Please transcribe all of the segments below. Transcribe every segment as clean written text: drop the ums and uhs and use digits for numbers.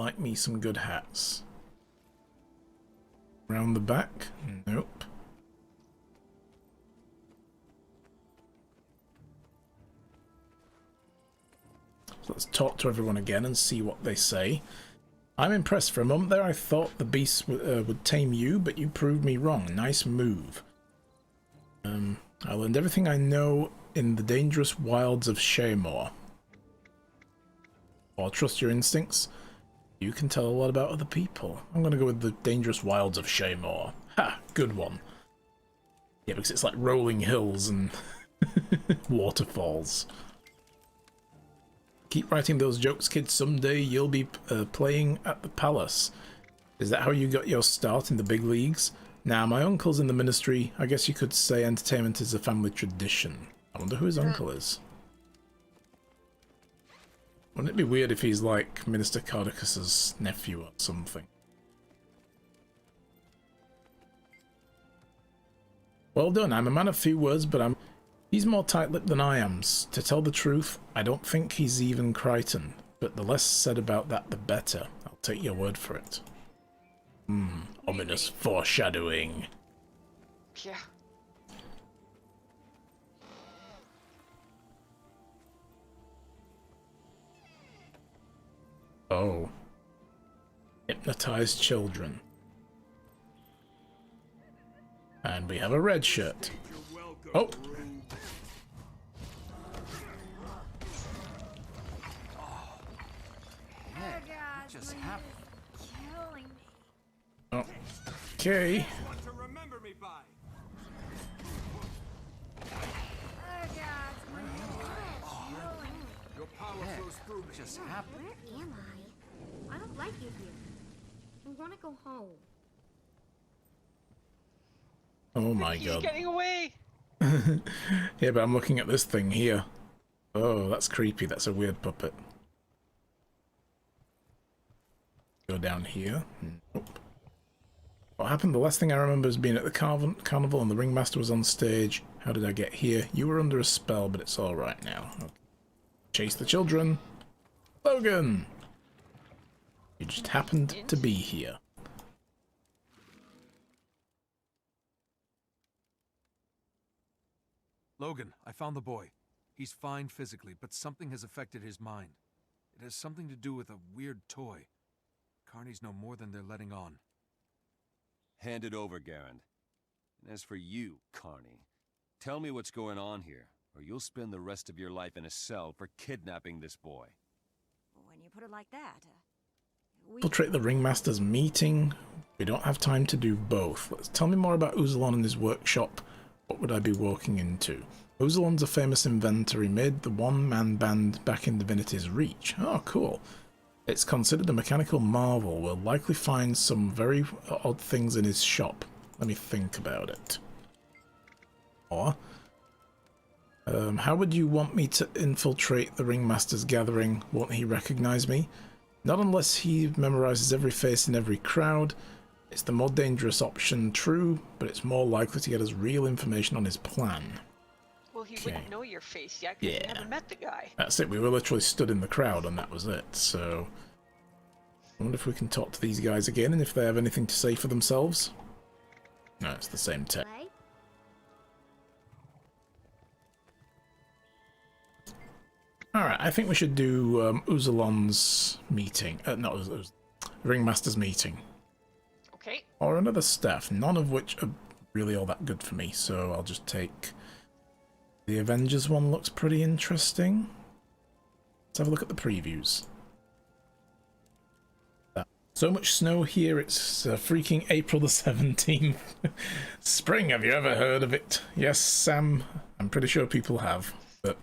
like me some good hats. Round the back? Nope. So let's talk to everyone again and see what they say. I'm impressed. For a moment there I thought the beast would tame you, but you proved me wrong. Nice move. I learned everything I know in the dangerous wilds of Shaymore. Or trust your instincts. You can tell a lot about other people. I'm gonna go with the dangerous wilds of Shaymore. Ha! Good one. Yeah, because it's like rolling hills and waterfalls. Keep writing those jokes, kids. Someday you'll be playing at the palace. Is that how you got your start in the big leagues? Now, my uncle's in the ministry. I guess you could say entertainment is a family tradition. I wonder who his uncle is. Wouldn't it be weird if he's like Minister Cardicus's nephew or something? Well done. I'm a man of few words, but he's more tight-lipped than I am. To tell the truth, I don't think he's even Crichton. But the less said about that, the better. I'll take your word for it. Ominous foreshadowing. Yeah. Oh. Hypnotized children. And we have a red shirt. Oh! Just happened. Okay. Your power flows through me. Just happened. Where am I? I don't like it here. I want to go home. Oh my He's god. getting away. Yeah, but I'm looking at this thing here. Oh, that's creepy. That's a weird puppet. Go down here. Nope. What happened? The last thing I remember is being at the carnival and the ringmaster was on stage. How did I get here? You were under a spell, but it's alright now. Okay. Chase the children. Logan! You just happened to be here. Logan, I found the boy. He's fine physically, but something has affected his mind. It has something to do with a weird toy. Carnies know more than they're letting on. Hand it over, Garand. And as for you, Carney, tell me what's going on here, or you'll spend the rest of your life in a cell for kidnapping this boy. When you put it like that, Infiltrate the ringmaster's meeting. We don't have time to do both. Tell me more about Uzalon and his workshop. What would I be walking into? Uzalon's a famous inventor. He made the one-man band back in Divinity's Reach. Oh, cool. It's considered a mechanical marvel. We'll likely find some very odd things in his shop. Let me think about it. Or, how would you want me to infiltrate the ringmaster's gathering? Won't he recognize me? Not unless he memorizes every face in every crowd. It's the more dangerous option, true, but it's more likely to get us real information on his plan. Well, he wouldn't know your face yet because you haven't met the guy. That's it. We were literally stood in the crowd and that was it. So, I wonder if we can talk to these guys again and if they have anything to say for themselves. No, it's the same text. Alright, I think we should do Uzalon's meeting. Not Ringmaster's meeting. Okay. Or another staff, none of which are really all that good for me, so I'll just take... The Avengers one looks pretty interesting. Let's have a look at the previews. So much snow here, it's freaking April the 17th. Spring, have you ever heard of it? Yes, Sam, I'm pretty sure people have, but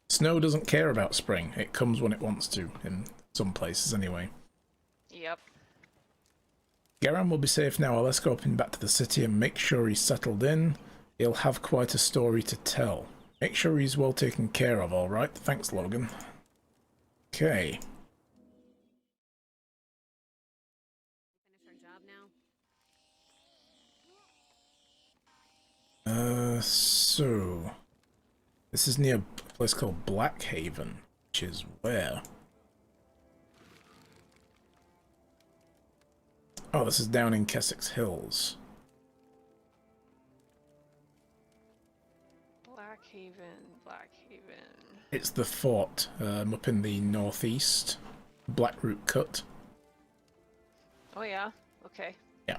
snow doesn't care about spring. It comes when it wants to, in some places anyway. Yep. Garan will be safe now. I'll escort him back to the city and make sure he's settled in. He'll have quite a story to tell. Make sure he's well taken care of, alright? Thanks, Logan. Okay. finish our job now. So... This is near a place called Blackhaven, which is where? Oh, this is down in Kessex Hills. Blackhaven. It's the fort up in the northeast. Blackroot Cut. Oh yeah, okay. Yeah.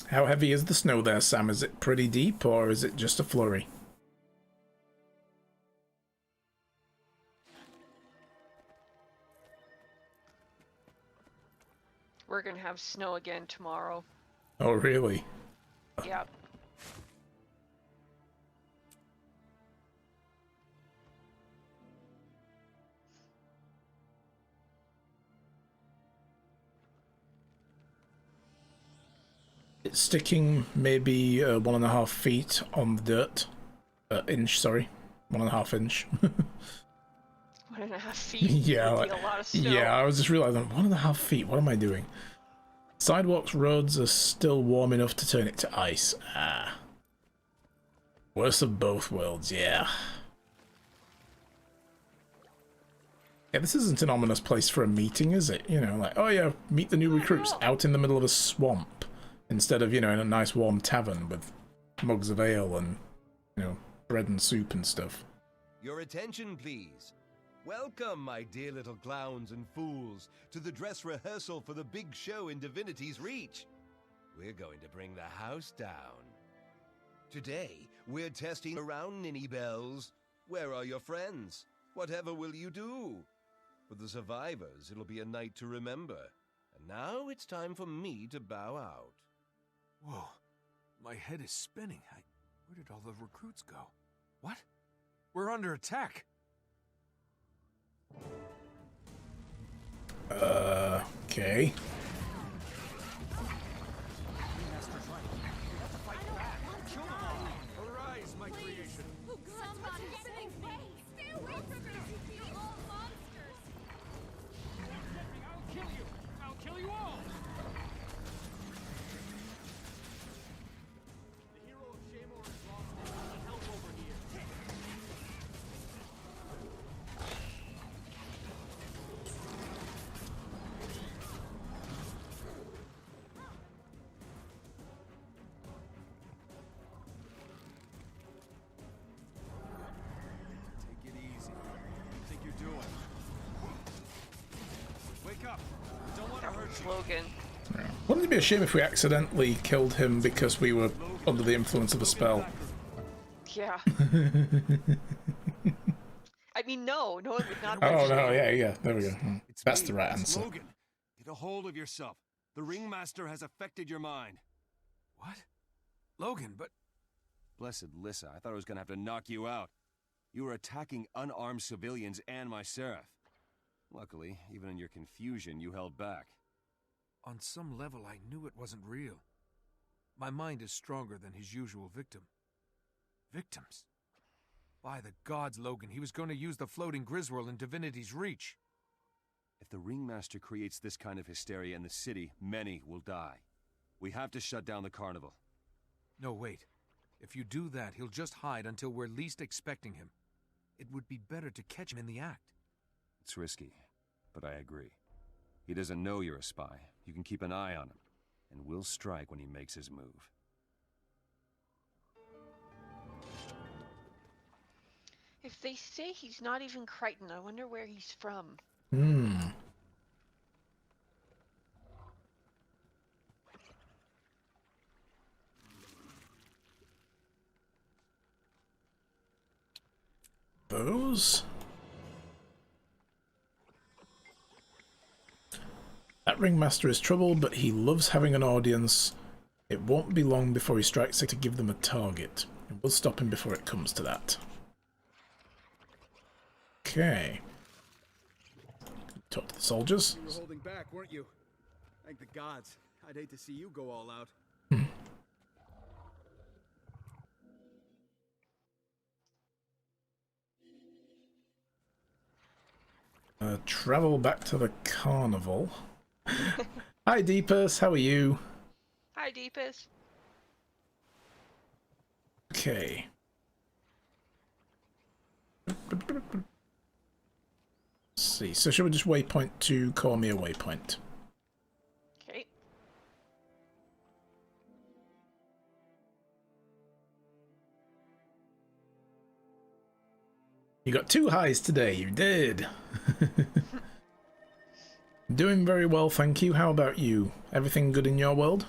How heavy is the snow there, Sam? Is it pretty deep, or is it just a flurry? We're gonna have snow again tomorrow. Oh, really? Yep. It's sticking maybe 1.5 feet on the dirt. Inch, sorry. 1.5 inch. 1.5 feet. Yeah, Would be a lot of snow. yeah, I was just realizing, 1.5 feet, what am I doing? Sidewalks, roads are still warm enough to turn it to ice. Ah. Worst of both worlds, yeah. Yeah, this isn't an ominous place for a meeting, is it? You know, like, oh yeah, meet the new recruits out in the middle of a swamp. Instead of, you know, in a nice warm tavern with mugs of ale and, you know, bread and soup and stuff. Your attention, please. Welcome, my dear little clowns and fools, to the dress rehearsal for the big show in Divinity's Reach. We're going to bring the house down. Today, we're testing around Ninny Bells. Where are your friends? Whatever will you do? For the survivors, it'll be a night to remember. And now it's time for me to bow out. Whoa, my head is spinning. Where did all the recruits go? What? We're under attack. Okay. Arise, my creation. Stay away from me! You're all monsters! I'll kill you! I'll kill you all! The hero of Shamor is lost. I need help over here. Take it easy. What do you think you're doing? Wake up. I don't want to hurt you. Logan. Wouldn't it be a shame if we accidentally killed him because we were under the influence of a spell? Yeah. I mean, no, it would not. Oh no, yeah, there we go. It's That's me. the right It's answer. Logan. Get a hold of yourself. The Ringmaster has affected your mind. What? Logan, but... Blessed Lissa, I thought I was gonna have to knock you out. You were attacking unarmed civilians and my Seraph. Luckily, even in your confusion, you held back. On some level, I knew it wasn't real. My mind is stronger than his usual victim. Victims? By the gods, Logan, he was going to use the floating Griswold in Divinity's Reach. If the Ringmaster creates this kind of hysteria in the city, many will die. We have to shut down the carnival. No, wait. If you do that, he'll just hide until we're least expecting him. It would be better to catch him in the act. It's risky, but I agree. He doesn't know you're a spy. You can keep an eye on him, and we'll strike when he makes his move. If they say he's not even Crichton, I wonder where he's from. Those? That Ringmaster is troubled, but he loves having an audience. It won't be long before he strikes it to give them a target. And we'll stop him before it comes to that. Okay. Talk to the soldiers. You were holding back, weren't you? Thank the gods. I'd hate to see you go all out. Travel back to the carnival. Hi Deepus, how are you? Hi, Deepus. Okay. see. So should we just waypoint to call me a waypoint? Okay. You got 2 highs today, you did. Doing very well, thank you. How about you? Everything good in your world?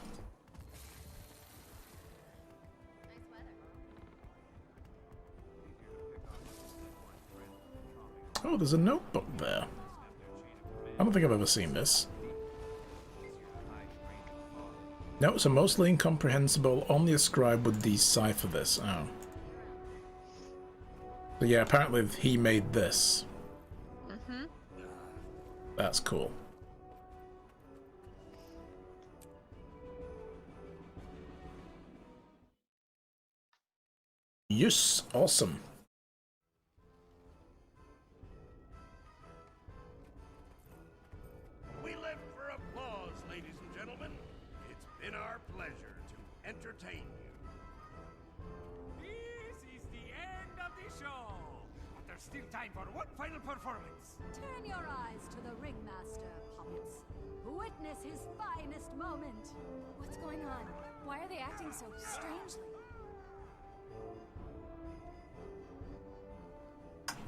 Oh, there's a notebook there. I don't think I've ever seen this. Notes are mostly incomprehensible. Only a scribe would decipher this. Oh. So yeah, apparently he made this. Mm-hmm. That's cool. Yes, awesome. We live for applause, ladies and gentlemen. It's been our pleasure to entertain you. This is the end of the show. But there's still time for one final performance. Turn your eyes to the Ringmaster, puppets. Witness his finest moment. What's going on? Why are they acting so strangely?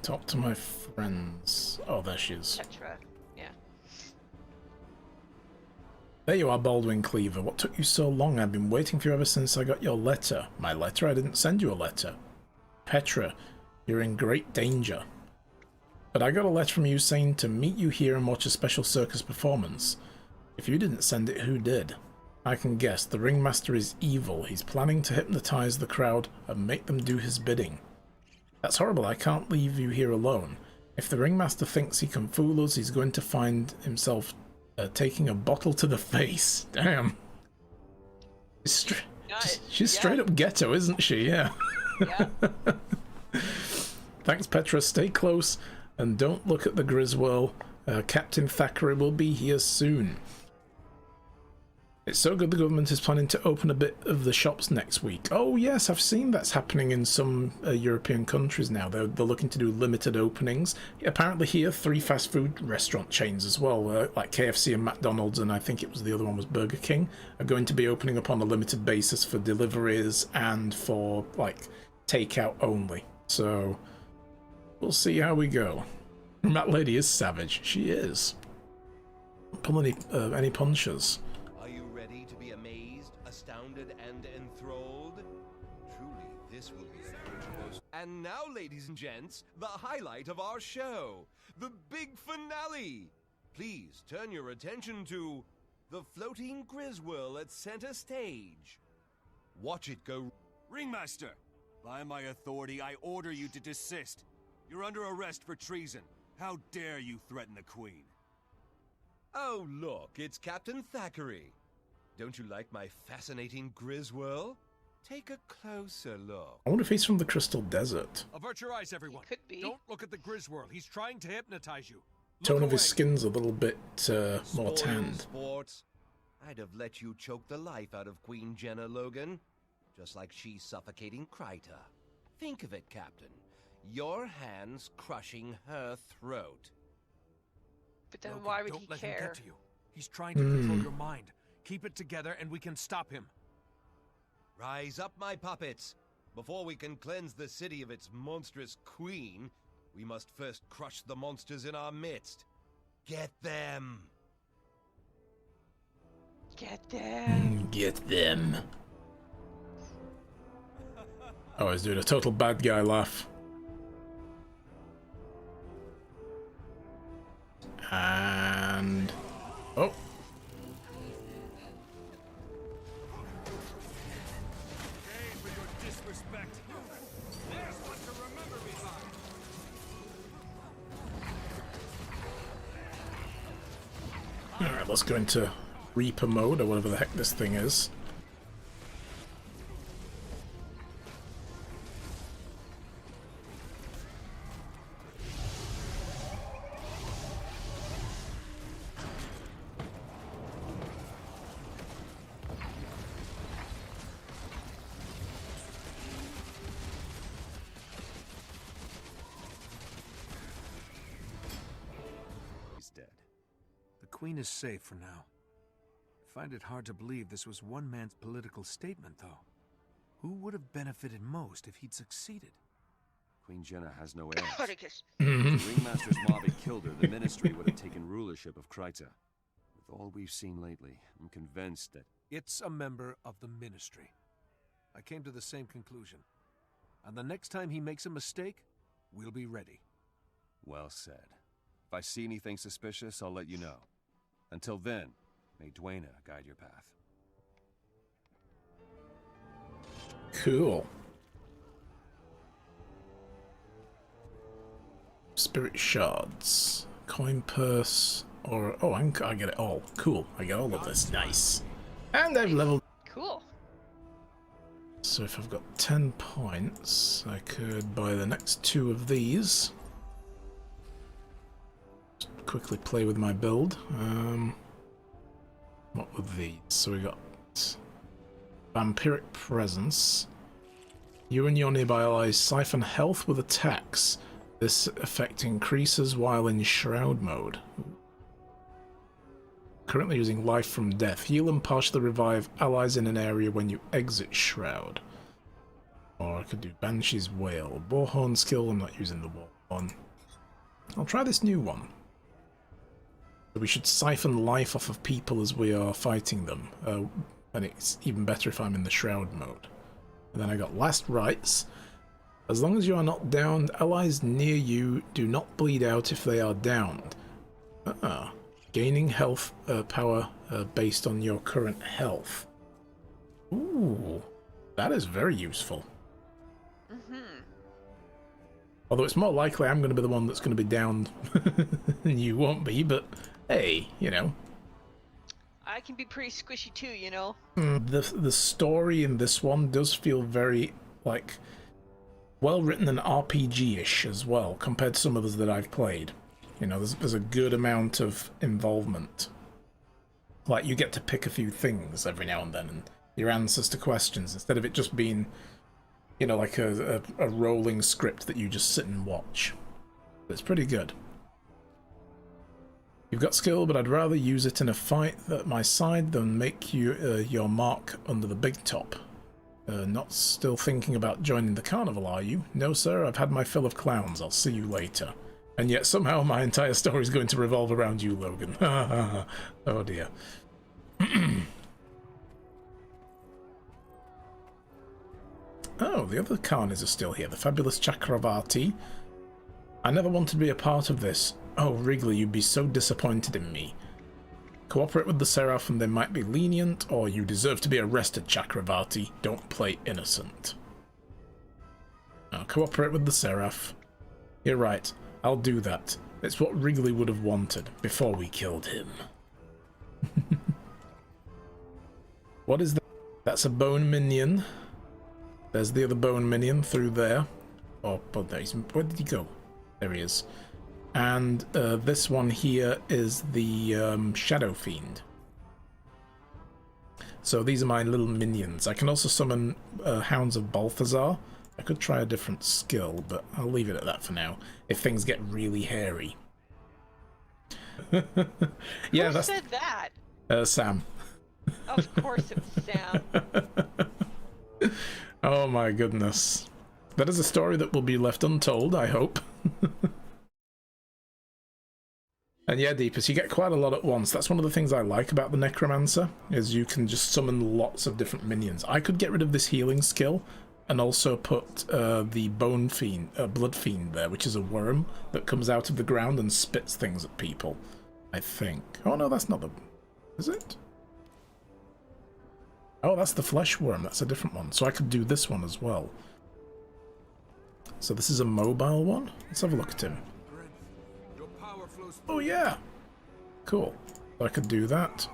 Talk to my friends. Oh, there she is. Petra. Yeah. There you are, Baldwin Cleaver. What took you so long? I've been waiting for you ever since I got your letter. My letter? I didn't send you a letter. Petra, you're in great danger. But I got a letter from you saying to meet you here and watch a special circus performance. If you didn't send it, who did? I can guess. The Ringmaster is evil. He's planning to hypnotize the crowd and make them do his bidding. That's horrible. I can't leave you here alone. If the Ringmaster thinks he can fool us, he's going to find himself taking a bottle to the face. Damn. She's straight up ghetto, isn't she? Yeah. Yeah. Thanks, Petra. Stay close and don't look at the Griswold. Captain Thackeray will be here soon. It's so good the government is planning to open a bit of the shops next week. Oh yes, I've seen that's happening in some European countries now. They're looking to do limited openings. Apparently here, 3 fast food restaurant chains as well, like KFC and McDonald's, and I think it was the other one was Burger King, are going to be opening up on a limited basis for deliveries and for, like, takeout only. So, we'll see how we go. And that lady is savage. She is. Pull any punches. Astounded and enthralled? Truly, this will be a most... And now, ladies and gents, the highlight of our show, the big finale. Please turn your attention to the floating Griswold at center stage. Watch it go... Ringmaster, by my authority, I order you to desist. You're under arrest for treason. How dare you threaten the Queen? Oh, look, it's Captain Thackeray. Don't you like my fascinating Griswold? Take a closer look. I wonder if he's from the Crystal Desert. Avert your eyes, everyone. He could be. Don't look at the Griswold. He's trying to hypnotize you. Tone of his skin's a little bit more tanned. Sports. I'd have let you choke the life out of Queen Jenna, Logan. Just like she's suffocating Kryta. Think of it, Captain. Your hands crushing her throat. But then Logan, why would he don't let him care? get to you. He's trying to control your mind. Keep it together and we can stop him. Rise up, my puppets. Before we can cleanse the city of its monstrous queen, we must first crush the monsters in our midst. Get them! Get them. Get them. Oh, he's doing a total bad guy laugh. And... oh. Alright, let's go into Reaper mode, or whatever the heck this thing is. Queen is safe for now. I find it hard to believe this was one man's political statement, though. Who would have benefited most if he'd succeeded? Queen Jenna has no heirs. Spartacus. If the Ringmaster's mob had killed her, the Ministry would have taken rulership of Kreitza. With all we've seen lately, I'm convinced that... It's a member of the Ministry. I came to the same conclusion. And the next time he makes a mistake, we'll be ready. Well said. If I see anything suspicious, I'll let you know. Until then, may Dwayna guide your path. Cool. Spirit shards, coin purse, or oh, I get it all. Cool, I get all of this. Nice. And I've leveled. Cool. So if I've got 10 points, I could buy the next 2 of these. Just quickly play with my build. What were these? So we got Vampiric Presence. You and your nearby allies siphon health with attacks. This effect increases while in Shroud mode. Currently using Life from Death. Heal and partially revive allies in an area when you exit Shroud. Or I could do Banshee's Wail. Warhorn skill, I'm not using the Warhorn. I'll try this new one. We should siphon life off of people as we are fighting them. And it's even better if I'm in the Shroud mode. And then I got Last Rites. As long as you are not downed, allies near you do not bleed out if they are downed. Gaining health power based on your current health. Ooh, that is very useful. Although it's more likely I'm going to be the one that's going to be downed and you won't be, but hey, you know. I can be pretty squishy too, you know. The story in this one does feel very, like, well written and RPG-ish as well, compared to some others that I've played. You know, there's a good amount of involvement. Like, you get to pick a few things every now and then, and your answers to questions, instead of it just being, you know, like a rolling script that you just sit and watch. It's pretty good. You've got skill, but I'd rather use it in a fight at my side than make you your mark under the big top. Not still thinking about joining the carnival, are you? No, sir, I've had my fill of clowns. I'll see you later. And yet somehow my entire story is going to revolve around you, Logan. Oh dear. Oh, the other carnies are still here. The fabulous Chakravarti. I never wanted to be a part of this. Oh, Wrigley, you'd be so disappointed in me. Cooperate with the Seraph and they might be lenient, or you deserve to be arrested, Chakravarti. Don't play innocent. Now, cooperate with the Seraph. You're right. I'll do that. It's what Wrigley would have wanted before we killed him. What is that? That's a bone minion. There's the other bone minion through there. Oh, but where did he go? There he is. And this one here is the Shadow Fiend. So these are my little minions. I can also summon Hounds of Balthazar. I could try a different skill, but I'll leave it at that for now, if things get really hairy. Yeah, Who said that? Sam. Of course it was Sam. Oh my goodness. That is a story that will be left untold, I hope. And yeah, Deepest, you get quite a lot at once. That's one of the things I like about the Necromancer, is you can just summon lots of different minions. I could get rid of this healing skill and also put the Bone Fiend, Blood Fiend there, which is a worm that comes out of the ground and spits things at people, I think. Oh no, that's not the... Is it? Oh, that's the Flesh Worm. That's a different one. So I could do this one as well. So this is a mobile one. Let's have a look at him. Oh yeah! Cool. I could do that.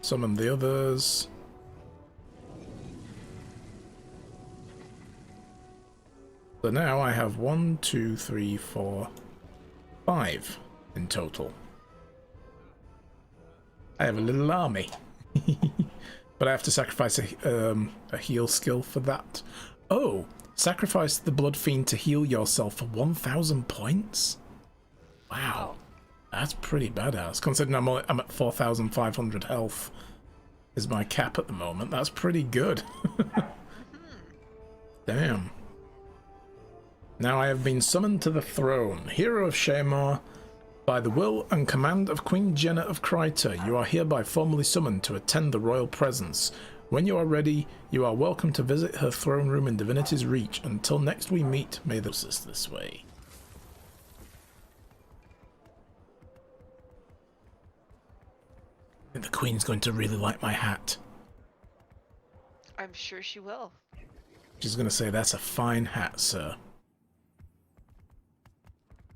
Summon the others. So now I have 1, 2, 3, 4, 5 in total. I have a little army. But I have to sacrifice a heal skill for that. Oh! Sacrifice the Blood Fiend to heal yourself for 1,000 points? Wow. That's pretty badass, considering I'm at 4,500 health is my cap at the moment. That's pretty good. Damn. Now I have been summoned to the throne, hero of Shamar. By the will and command of Queen Jenna of Kryta, you are hereby formally summoned to attend the royal presence. When you are ready, you are welcome to visit her throne room in Divinity's Reach. Until next we meet, may the us this way. I think the Queen's going to really like my hat. I'm sure she will. She's going to say, that's a fine hat, sir.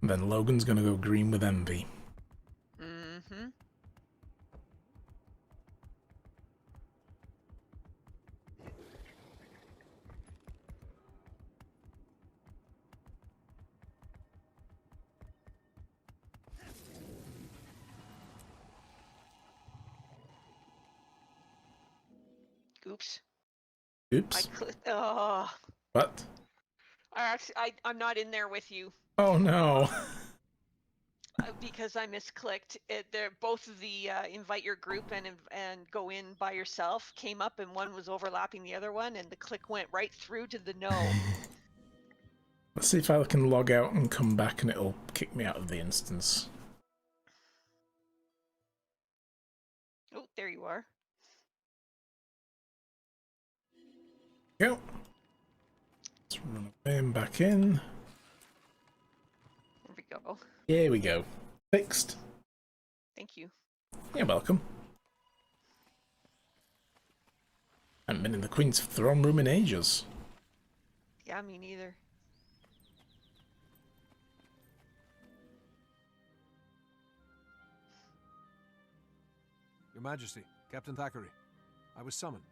And then Logan's going to go green with envy. Mm-hmm. Oops. Oops. Oh. What? I'm not in there with you. Oh no. Because I misclicked. They're both of the invite your group and go in by yourself came up, and one was overlapping the other one, and the click went right through to the no. Let's see if I can log out and come back and it'll kick me out of the instance. Oh, there you are. Go. Let's run away and back in. There we go. Here we go. Fixed. Thank you. You're welcome. I haven't been in the Queen's throne room in ages. Yeah, me neither. Your Majesty, Captain Thackeray, I was summoned.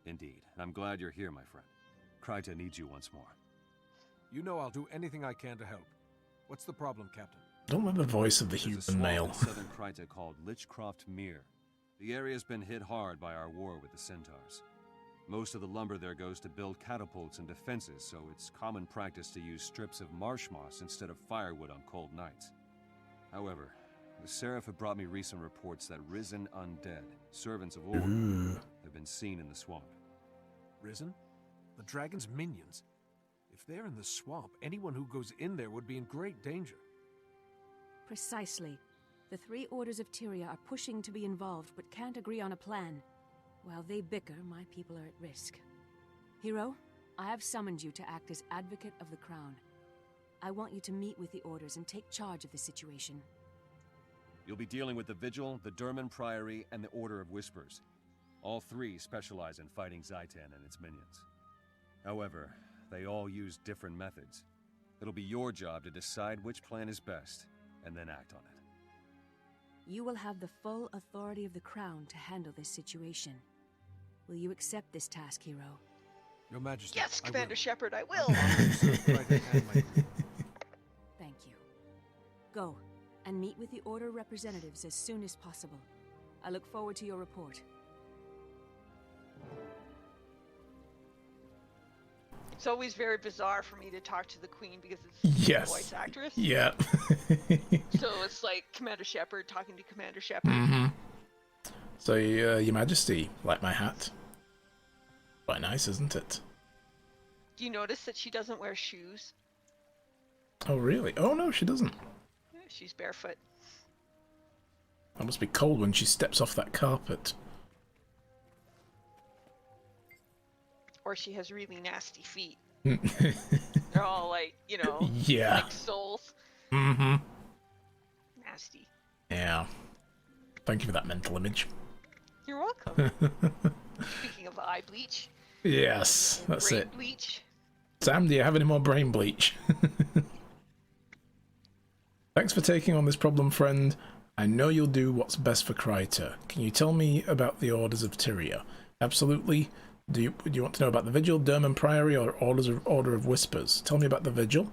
Indeed. I'm glad you're here, my friend. Kryta needs you once more. You know I'll do anything I can to help. What's the problem, Captain? Don't let the voice of the There's a human swamp male. in southern Kryta called Lichcroft Mere. The area's been hit hard by our war with the Centaurs. Most of the lumber there goes to build catapults and defenses, so it's common practice to use strips of marsh moss instead of firewood on cold nights. However, the Seraph have brought me recent reports that risen undead, servants of Orc, have been seen in the swamp. Risen? The dragon's minions? If they're in the swamp, anyone who goes in there would be in great danger. Precisely. The three orders of Tyria are pushing to be involved, but can't agree on a plan. While they bicker, my people are at risk. Hero, I have summoned you to act as advocate of the crown. I want you to meet with the orders and take charge of the situation. You'll be dealing with the Vigil, the Durman Priory, and the Order of Whispers. All three specialize in fighting Zaitan and its minions. However, they all use different methods. It'll be your job to decide which plan is best, and then act on it. You will have the full authority of the crown to handle this situation. Will you accept this task, Hero? Your Majesty. Yes, Commander Shepard, I will. Thank you. Go, and meet with the Order representatives as soon as possible. I look forward to your report. It's always very bizarre for me to talk to the Queen because it's the voice actress. Yeah. So it's like Commander Shepard talking to Commander Shepard. Mm-hmm. So, Your Majesty, like my hat? Quite nice, isn't it? Do you notice that she doesn't wear shoes? Oh, really? Oh, no, she doesn't. Yeah, she's barefoot. It must be cold when she steps off that carpet. Or she has really nasty feet. They're all like, you know, yeah, like soles. Mm-hmm. Nasty. Yeah. Thank you for that mental image. You're welcome. Speaking of eye bleach. Yes, that's brain it. Bleach. Sam, do you have any more brain bleach? Thanks for taking on this problem, friend. I know you'll do what's best for Kryta. Can you tell me about the Orders of Tyria? Absolutely. Do you want to know about the Vigil, Durman Priory, or Order of Whispers? Tell me about the Vigil.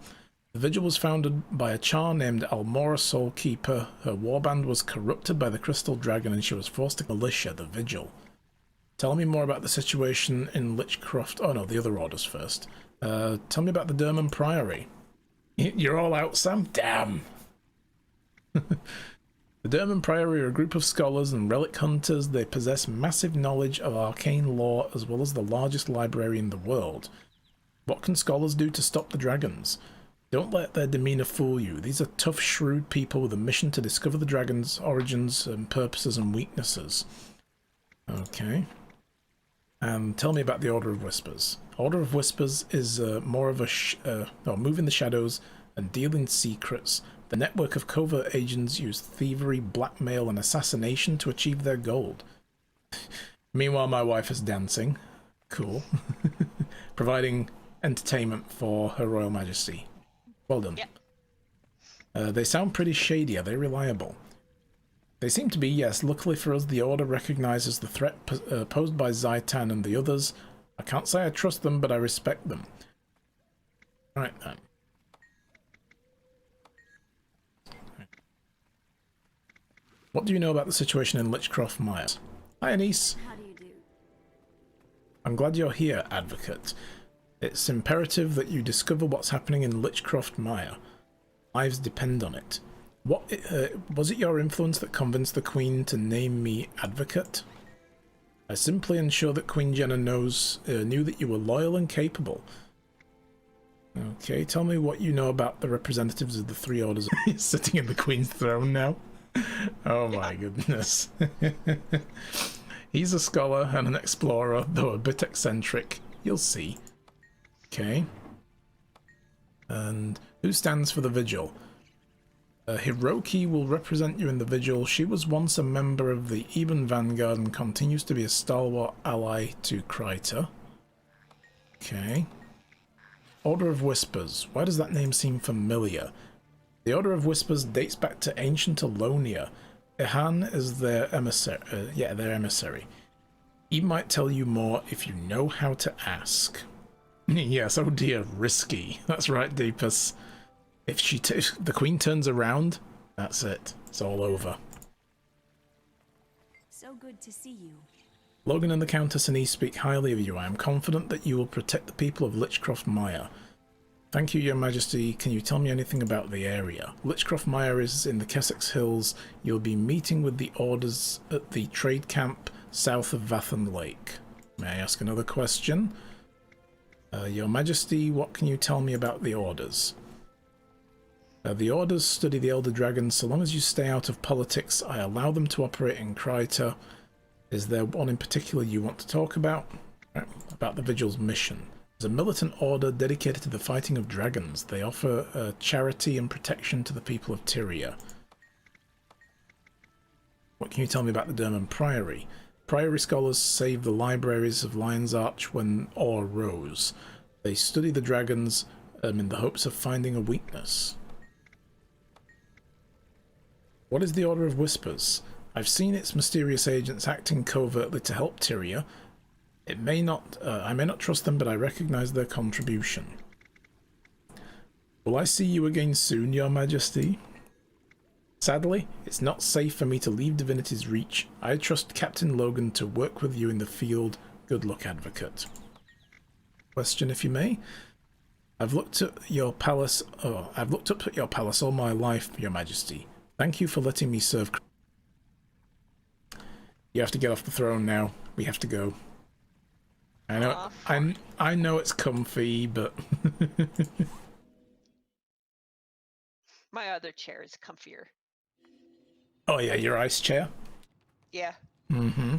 The Vigil was founded by a Char named Almora Soulkeeper. Her warband was corrupted by the Crystal Dragon and she was forced to militia, the Vigil. Tell me more about the situation in Lichcroft. Oh no, the other orders first. Tell me about the Durman Priory. You're all out, Sam? Damn. The Derman Priory are a group of scholars and relic hunters. They possess massive knowledge of arcane lore as well as the largest library in the world. What can scholars do to stop the dragons? Don't let their demeanor fool you. These are tough, shrewd people with a mission to discover the dragons' origins and purposes and weaknesses. Okay. And tell me about the Order of Whispers. Order of Whispers is more of a move in the shadows and deal in secrets. The network of covert agents use thievery, blackmail, and assassination to achieve their goal. Meanwhile, my wife is dancing. Cool. Providing entertainment for Her Royal Majesty. Well done. Yep. They sound pretty shady. Are they reliable? They seem to be, yes. Luckily for us, the Order recognizes the threat posed by Zaitan and the others. I can't say I trust them, but I respect them. Right then. What do you know about the situation in Lichcroft Mires? Hi, Anise. How do you do? I'm glad you're here, Advocate. It's imperative that you discover what's happening in Lichcroft Mire. Lives depend on it. What was it your influence that convinced the Queen to name me Advocate? I simply ensure that Queen Jenna knew that you were loyal and capable. Okay, tell me what you know about the representatives of the three orders. He's sitting in the Queen's throne now. Oh my goodness. He's a scholar and an explorer, though a bit eccentric. You'll see. Okay. And who stands for the Vigil? Hiroki will represent you in the Vigil. She was once a member of the Eben Vanguard and continues to be a stalwart ally to Kryta. Okay. Order of Whispers. Why does that name seem familiar? The Order of Whispers dates back to ancient Alonia. Ihan is their emissary. He might tell you more if you know how to ask. Yes, oh dear, risky. That's right, Deepus. If the Queen turns around, that's it. It's all over. So good to see you. Logan and the Countess and he speak highly of you. I am confident that you will protect the people of Lichcroft Mire. Thank you, Your Majesty. Can you tell me anything about the area? Lichcroft Mire is in the Kessex Hills. You'll be meeting with the orders at the trade camp south of Vathan Lake. May I ask another question? Your Majesty, what can you tell me about the orders? The orders study the Elder Dragons. So long as you stay out of politics, I allow them to operate in Kryta. Is there one in particular you want to talk about? About the Vigil's mission. There's a militant order dedicated to the fighting of dragons. They offer charity and protection to the people of Tyria. What can you tell me about the Derman Priory? Priory scholars saved the libraries of Lion's Arch when ore rose. They study the dragons in the hopes of finding a weakness. What is the Order of Whispers? I've seen its mysterious agents acting covertly to help Tyria. I may not trust them, but I recognize their contribution. Will I see you again soon, Your Majesty? Sadly, it's not safe for me to leave Divinity's reach. I trust Captain Logan to work with you in the field. Good luck, Advocate. Question, if you may. I've looked up at your palace all my life, Your Majesty. Thank you for letting me serve. You have to get off the throne now. We have to go. I know. I know it's comfy, but My other chair is comfier. oh yeah, your ice chair. Yeah. Mm-hmm.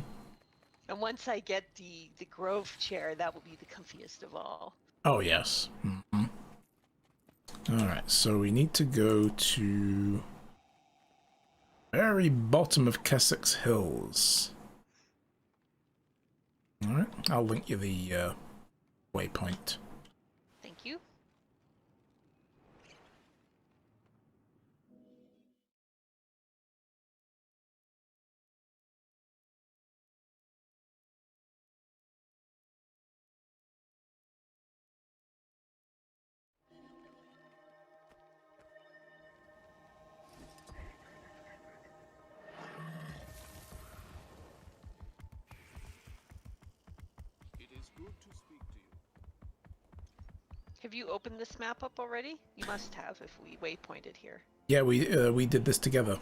And once I get the Grove chair, that will be the comfiest of all. Oh yes. Mm-hmm. All right, so we need to go to very bottom of Kessex Hills. Alright, I'll link you the waypoint. Thank you. Have you opened this map up already? You must have if we waypointed here. Yeah, we did this together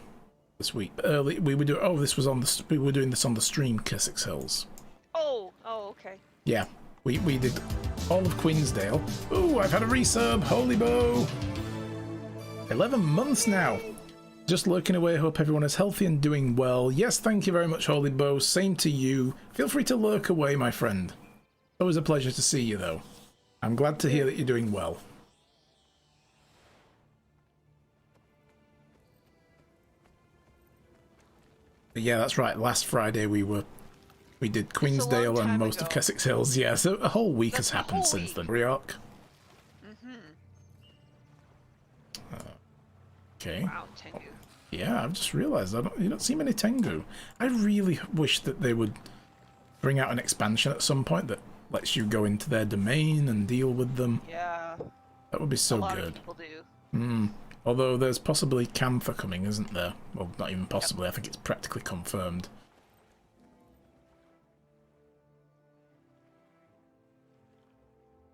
this week. Early, we were doing. Oh, this was on the. We were doing this on the stream, Kessex Hills. Oh, okay. Yeah, we did all of Queensdale. Ooh, I've had a resub. Holy bow. 11 months now. Just lurking away. Hope everyone is healthy and doing well. Yes, thank you very much, Holy Bow. Same to you. Feel free to lurk away, my friend. Always a pleasure to see you, though. I'm glad to hear that you're doing well. But yeah, that's right. Last Friday we did Queensdale and most of Kessex Hills. Yeah, so a whole week has happened since then. Rearc. Okay. Wow, Tengu. Yeah, I've just realised you don't see many Tengu. I really wish that they would bring out an expansion at some point that lets you go into their domain and deal with them. Yeah. That would be so good. A lot of people do. Although there's possibly Cantha coming, isn't there? Well, not even possibly. Yep. I think it's practically confirmed.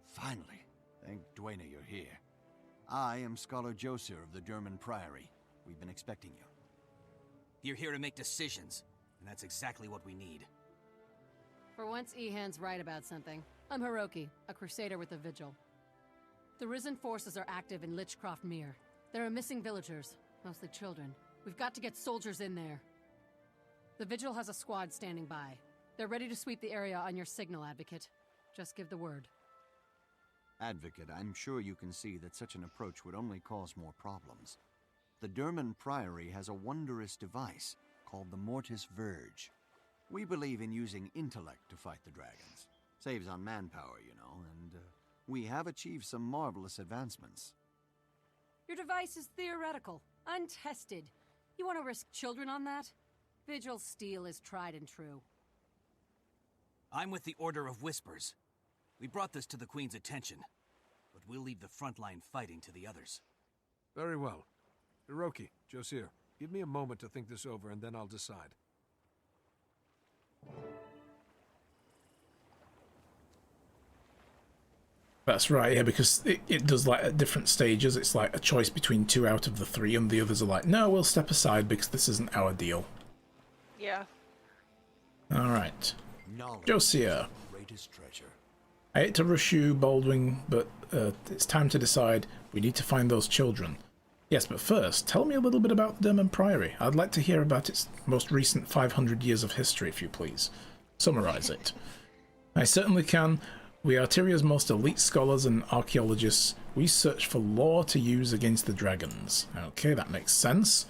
Finally. Thank Dwayne you're here. I am Scholar Josir of the German Priory. We've been expecting you. You're here to make decisions, and that's exactly what we need. For once, Ehan's right about something. I'm Hiroki, a crusader with the Vigil. The Risen forces are active in Lichcroft Mere. There are missing villagers, mostly children. We've got to get soldiers in there. The Vigil has a squad standing by. They're ready to sweep the area on your signal, Advocate. Just give the word. Advocate, I'm sure you can see that such an approach would only cause more problems. The German Priory has a wondrous device called the Mortis Verge. We believe in using intellect to fight the dragons. Saves on manpower, you know, and we have achieved some marvelous advancements. Your device is theoretical, untested. You want to risk children on that? Vigil steel is tried and true. I'm with the Order of Whispers. We brought this to the Queen's attention, but we'll leave the frontline fighting to the others. Very well. Hiroki, Josir, give me a moment to think this over and then I'll decide. That's right, yeah, because it does like at different stages. It's like a choice between 2 out of the 3, and the others are like, no, we'll step aside because this isn't our deal. Yeah. Alright. Knowledge Josir. is the greatest treasure. I hate to rush you, Baldwin, but it's time to decide. We need to find those children. Yes, but first, tell me a little bit about the German Priory. I'd like to hear about its most recent 500 years of history, if you please. Summarize it. I certainly can. We are Tyria's most elite scholars and archaeologists. We search for lore to use against the dragons. Okay, that makes sense.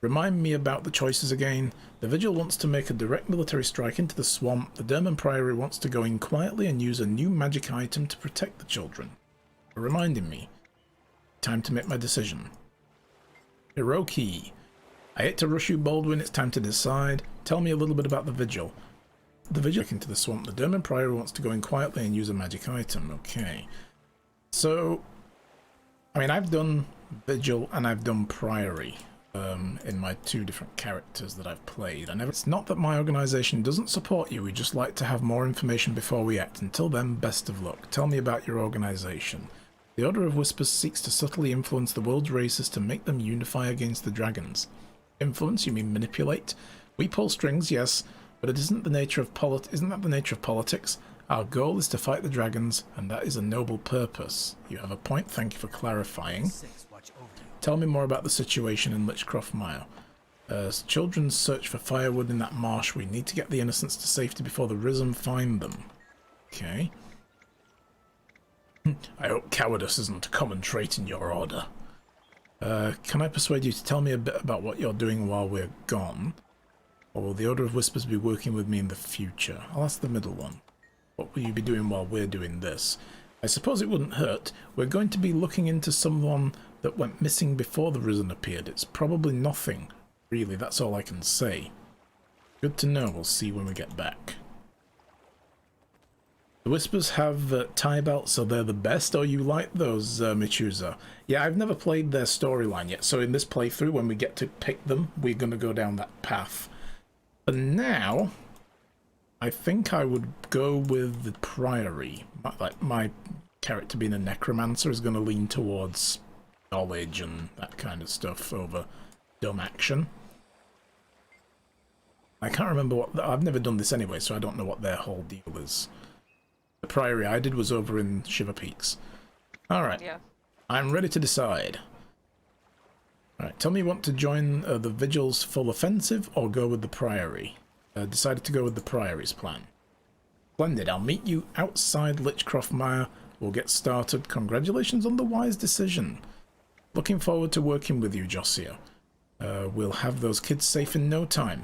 Remind me about the choices again. The Vigil wants to make a direct military strike into the swamp. The German Priory wants to go in quietly and use a new magic item to protect the children. Reminding me. Time to make my decision. Hiroki. I hate to rush you, Baldwin. It's time to decide. Tell me a little bit about the Vigil. The Vigil into the swamp. The German Priory wants to go in quietly and use a magic item. Okay. So, I mean, I've done Vigil and I've done Priory in my 2 different characters that I've played. And it's not that my organisation doesn't support you. We just like to have more information before we act. Until then, best of luck. Tell me about your organisation. The Order of Whispers seeks to subtly influence the world's races to make them unify against the dragons. Influence? You mean manipulate? We pull strings, yes, but it isn't the nature of isn't that the nature of politics? Our goal is to fight the dragons, and that is a noble purpose. You have a point, thank you for clarifying. Tell me more about the situation in Lichcroft Mire. Children search for firewood in that marsh. We need to get the innocents to safety before the Risen find them. Okay. I hope cowardice isn't a common trait in your order. Can I persuade you to tell me a bit about what you're doing while we're gone? Or will the Order of Whispers be working with me in the future? I'll ask the middle one. What will you be doing while we're doing this? I suppose it wouldn't hurt. We're going to be looking into someone that went missing before the Risen appeared. It's probably nothing. Really, that's all I can say. Good to know. We'll see when we get back. The Whispers have tie belts, so they're the best, or you like those, Michuza? Yeah, I've never played their storyline yet, so in this playthrough, when we get to pick them, we're going to go down that path. But now, I think I would go with the Priory. Like, my character being a Necromancer is going to lean towards knowledge and that kind of stuff over dumb action. I can't remember what... I've never done this anyway, so I don't know what their whole deal is. The Priory I did was over in Shiver Peaks. Alright. Yeah. I'm ready to decide. Alright, tell me you want to join the Vigil's full offensive or go with the Priory. Decided to go with the Priory's plan. Splendid, I'll meet you outside Lichcroft Mire. We'll get started. Congratulations on the wise decision. Looking forward to working with you, Josiah. We'll have those kids safe in no time.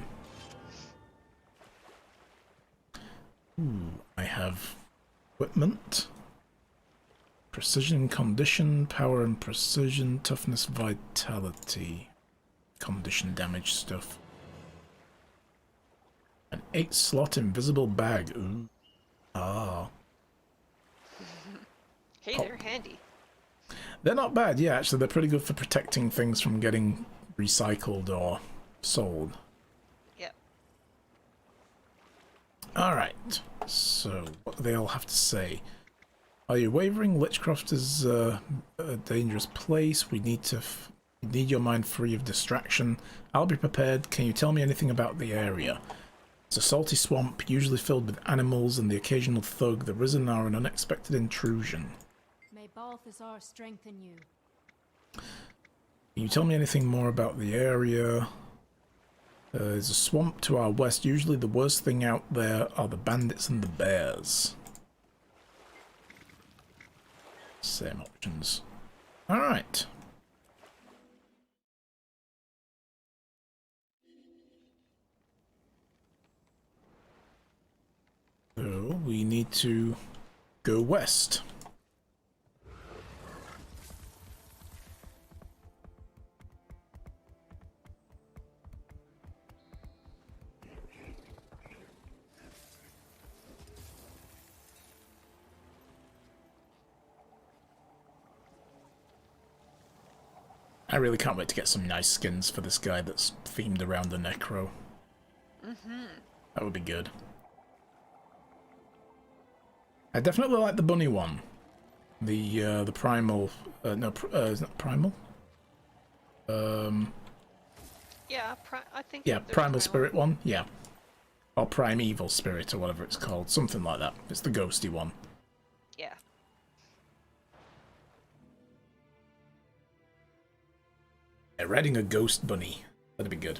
Ooh, I have equipment. Precision, condition, power and precision, toughness, vitality. Condition damage stuff. An 8-slot invisible bag. Ooh. Ah. Hey, they're handy. They're not bad, yeah, actually they're pretty good for protecting things from getting recycled or sold. Yep. Alright, so what do they all have to say? Are you wavering? Lichcroft is a dangerous place. We need your mind free of distraction. I'll be prepared. Can you tell me anything about the area? It's a salty swamp, usually filled with animals and the occasional thug. The Risen are an unexpected intrusion. May Balthazar strengthen you. Can you tell me anything more about the area? There's a swamp to our west. Usually the worst thing out there are the bandits and the bears. Same options. Alright. So we need to go west. I really can't wait to get some nice skins for this guy that's themed around the Necro. That would be good. I definitely like the bunny one. The primal... no, is that primal? Yeah, I think... Yeah, primal spirit one, yeah. Or primeval spirit, or whatever it's called. Something like that. It's the ghosty one. Yeah. Yeah, riding a ghost bunny. That'd be good.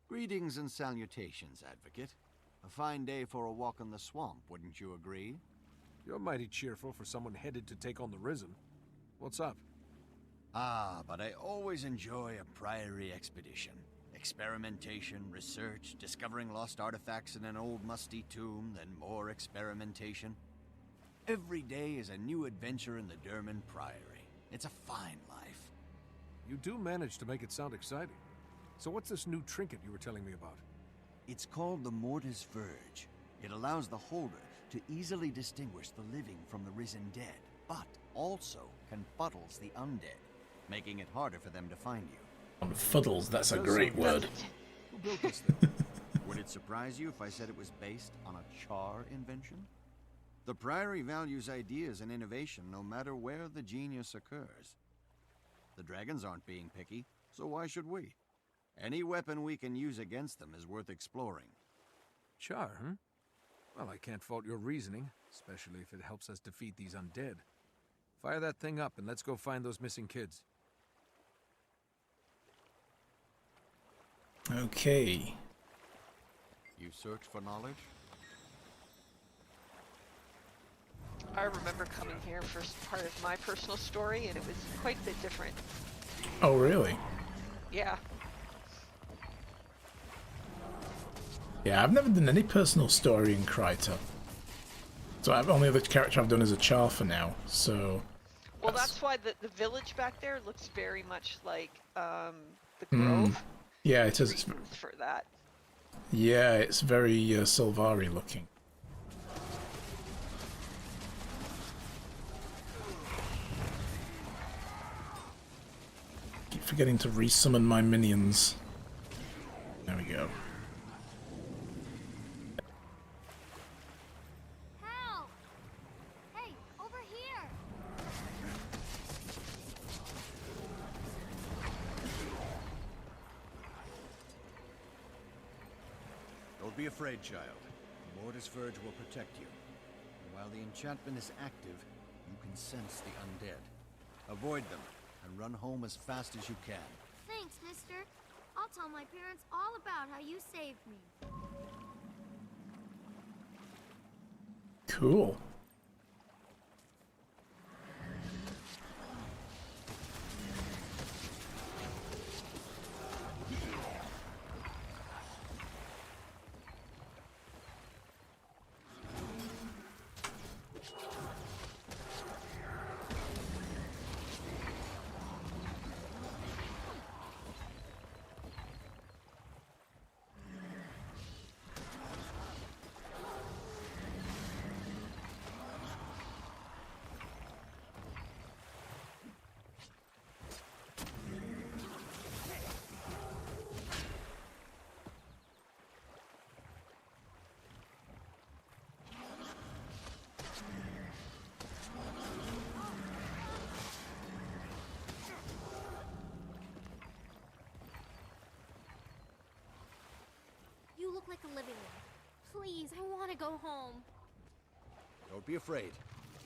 Greetings and salutations, Advocate. A fine day for a walk in the swamp, wouldn't you agree? You're mighty cheerful for someone headed to take on the Risen. What's up? Ah, but I always enjoy a Priory expedition. Experimentation, research, discovering lost artifacts in an old musty tomb, then more experimentation. Every day is a new adventure in the Durman Priory. It's a fine life. You do manage to make it sound exciting. So what's this new trinket you were telling me about? It's called the Mortis Verge. It allows the holder to easily distinguish the living from the risen dead, but also confuddles the undead, making it harder for them to find you. Confuddles, that's a great word. Who built this thing? Would it surprise you if I said it was based on a Char invention? The Priory values ideas and innovation no matter where the genius occurs. The dragons aren't being picky, so why should we? Any weapon we can use against them is worth exploring. Char, huh? Well, I can't fault your reasoning, especially if it helps us defeat these undead. Fire that thing up and let's go find those missing kids. Okay. You search for knowledge? I remember coming here for part of my personal story, and it was quite a bit different. Oh, really? Yeah. Yeah, I've never done any personal story in Kryta. So I've only other character I've done is a Char for now, so... Well, that's why the village back there looks very much like the Grove. Yeah, it is. For that. Yeah, it's very Sylvari looking. Keep forgetting to resummon my minions. Don't be afraid, child. The Mortis Verge will protect you. And while the enchantment is active, you can sense the undead. Avoid them, and run home as fast as you can. Thanks, mister. I'll tell my parents all about how you saved me. Cool. You look like a living one. Please, I want to go home. Don't be afraid.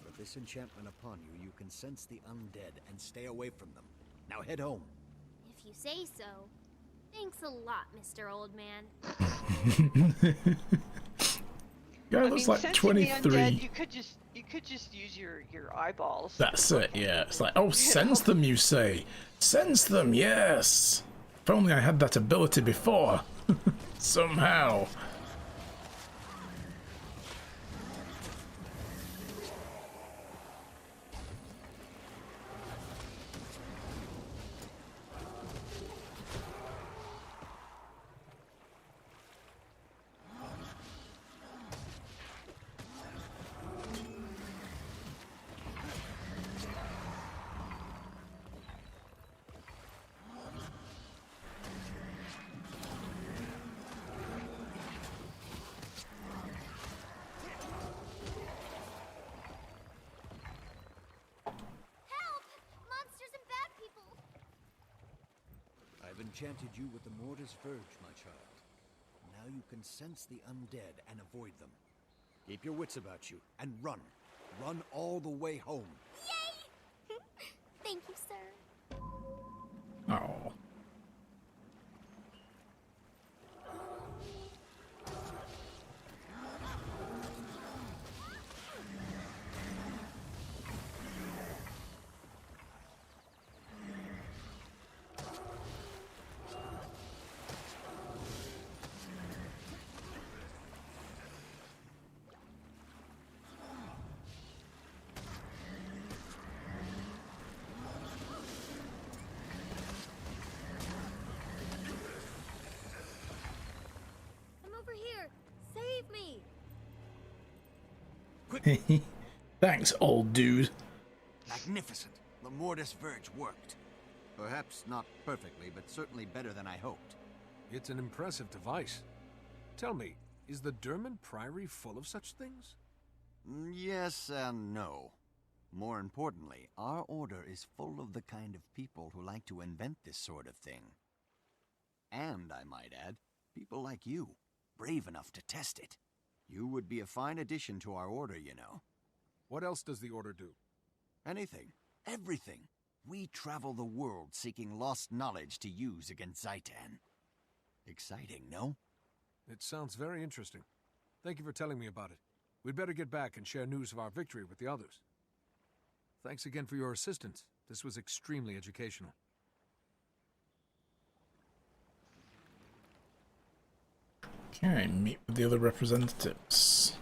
With this enchantment upon you, you can sense the undead and stay away from them. Now head home. If you say so. Thanks a lot, Mr. Old Man. Guy looks like sensing 23. the undead, you could just use your eyeballs. That's it, yeah. It's like, oh, sense them, you say. Sense them, yes. If only I had that ability before. Somehow. I've enchanted you with the Mortis Verge, my child. Now you can sense the undead and avoid them. Keep your wits about you, and run. Run all the way home. Yay! Thank you, sir. Oh. Thanks, old dude. Magnificent. The Mortis Verge worked. Perhaps not perfectly, but certainly better than I hoped. It's an impressive device. Tell me, is the Durman Priory full of such things? Yes and no. More importantly, our order is full of the kind of people who like to invent this sort of thing. And, I might add, people like you, brave enough to test it. You would be a fine addition to our order, you know. What else does the order do? Anything. Everything. We travel the world seeking lost knowledge to use against Zaitan. Exciting, no? It sounds very interesting. Thank you for telling me about it. We'd better get back and share news of our victory with the others. Thanks again for your assistance. This was extremely educational. Okay, meet with the other representatives.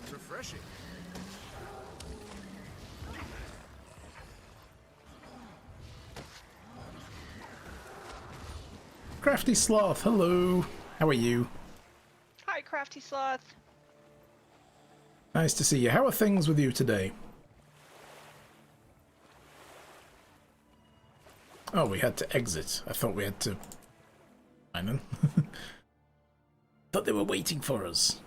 Refreshing. Crafty Sloth, hello. How are you? Hi, Crafty Sloth. Nice to see you. How are things with you today? Oh, we had to exit. I thought we had to... I know. Thought they were waiting for us.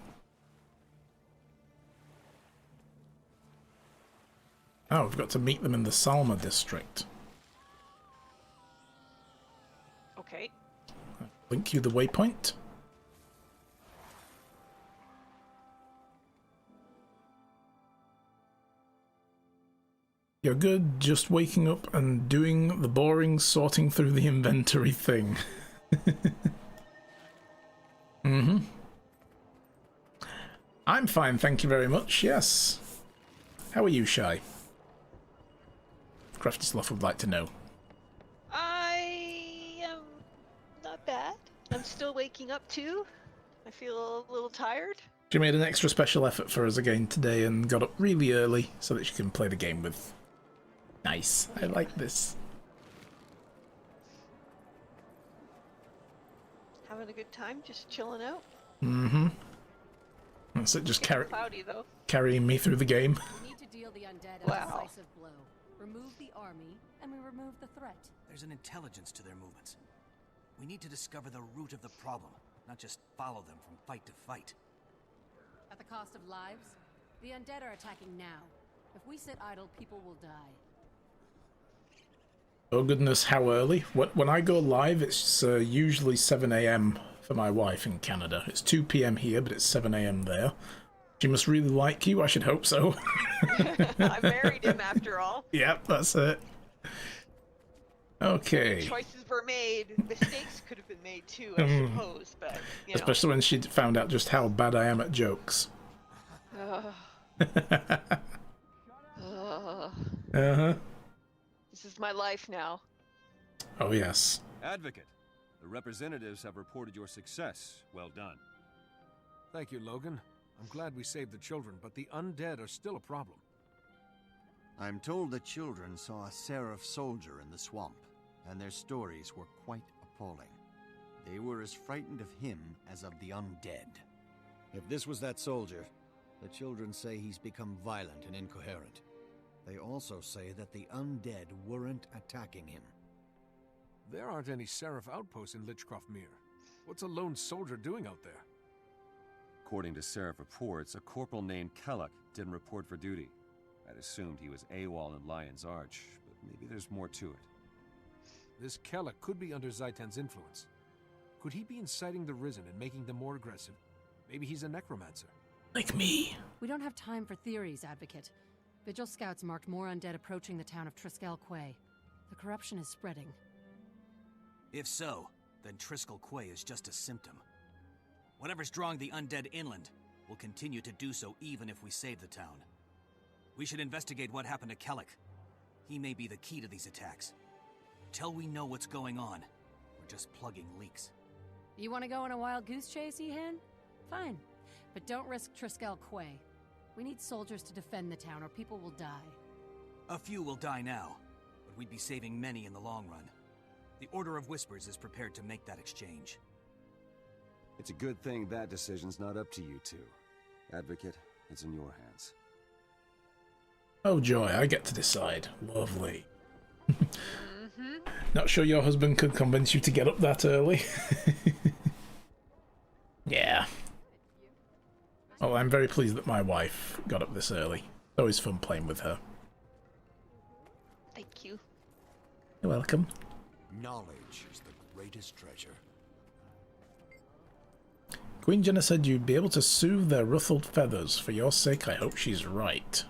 Oh, we've got to meet them in the Salma district. Okay. Link you the waypoint. You're good just waking up and doing the boring sorting through the inventory thing. Mm-hmm. I'm fine, thank you very much, yes. How are you, Shy? Crafty Sloth would like to know. I am not bad. I'm still waking up too. I feel a little tired. She made an extra special effort for us again today and got up really early so that she can play the game with. Nice. I like this. Having a good time, just chilling out. Mm-hmm. That's it, just Cloudy though. carrying me through the game. We need to deal the undead Wow. a decisive blow. Remove the army, and we remove the threat. There's an intelligence to their movements. We need to discover the root of the problem, not just follow them from fight to fight. At the cost of lives, the undead are attacking now. If we sit idle, people will die. Oh goodness, how early? When I go live, it's usually 7 AM for my wife in Canada. It's 2 PM here, but it's 7 AM there. She must really like you, I should hope so. I married him after all. Yep, that's it. Okay. Choices were made. Mistakes could have been made too, I suppose, but you know. Especially when she found out just how bad I am at jokes. Uh-huh. This is my life now. Oh, yes. Advocate, the representatives have reported your success. Well done. Thank you, Logan. I'm glad we saved the children, but the undead are still a problem. I'm told the children saw a Seraph soldier in the swamp, and their stories were quite appalling. They were as frightened of him as of the undead. If this was that soldier, the children say he's become violent and incoherent. They also say that the undead weren't attacking him. There aren't any Seraph outposts in Lichcroft Mere. What's a lone soldier doing out there? According to Seraph reports, a corporal named Kellock didn't report for duty. I'd assumed he was AWOL in Lion's Arch, but maybe there's more to it. This Kellock could be under Zaitan's influence. Could he be inciting the Risen and making them more aggressive? Maybe he's a necromancer. Like me. We don't have time for theories, Advocate. Vigil scouts marked more undead approaching the town of Triskel Quay. The corruption is spreading. If so, then Triskel Quay is just a symptom. Whatever's drawing the undead inland will continue to do so even if we save the town. We should investigate what happened to Kellock. He may be the key to these attacks. Till we know what's going on, we're just plugging leaks. You want to go on a wild goose chase, Ehan? Fine. But don't risk Triskel Quay. We need soldiers to defend the town or people will die. A few will die now, but we'd be saving many in the long run. The Order of Whispers is prepared to make that exchange. It's a good thing that decision's not up to you two. Advocate, it's in your hands. Oh joy, I get to decide. Lovely. Not sure your husband could convince you to get up that early. Yeah. Oh, I'm very pleased that my wife got up this early. It's always fun playing with her. Thank you. You're welcome. Knowledge is the greatest treasure. Queen Jenna said you'd be able to soothe their ruffled feathers. For your sake, I hope she's right.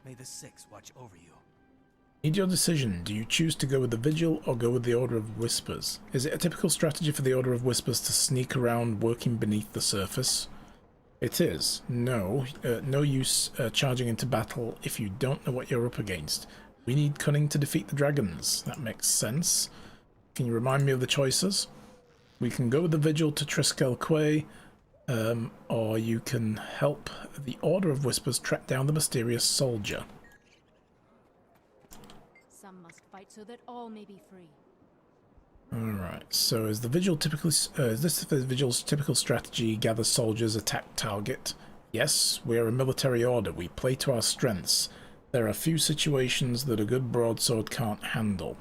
May the Six watch over you. Need your decision. Do you choose to go with the Vigil or go with the Order of Whispers? Is it a typical strategy for the Order of Whispers to sneak around working beneath the surface? It is. No. No use charging into battle if you don't know what you're up against. We need cunning to defeat the dragons. That makes sense. Can you remind me of the choices? We can go with the Vigil to Triskel Quay, or you can help the Order of Whispers track down the mysterious soldier. Some must fight so that all may be free. Alright, so is this the Vigil's typical strategy? Gather soldiers, attack target? Yes, we are a military order. We play to our strengths. There are few situations that a good broadsword can't handle.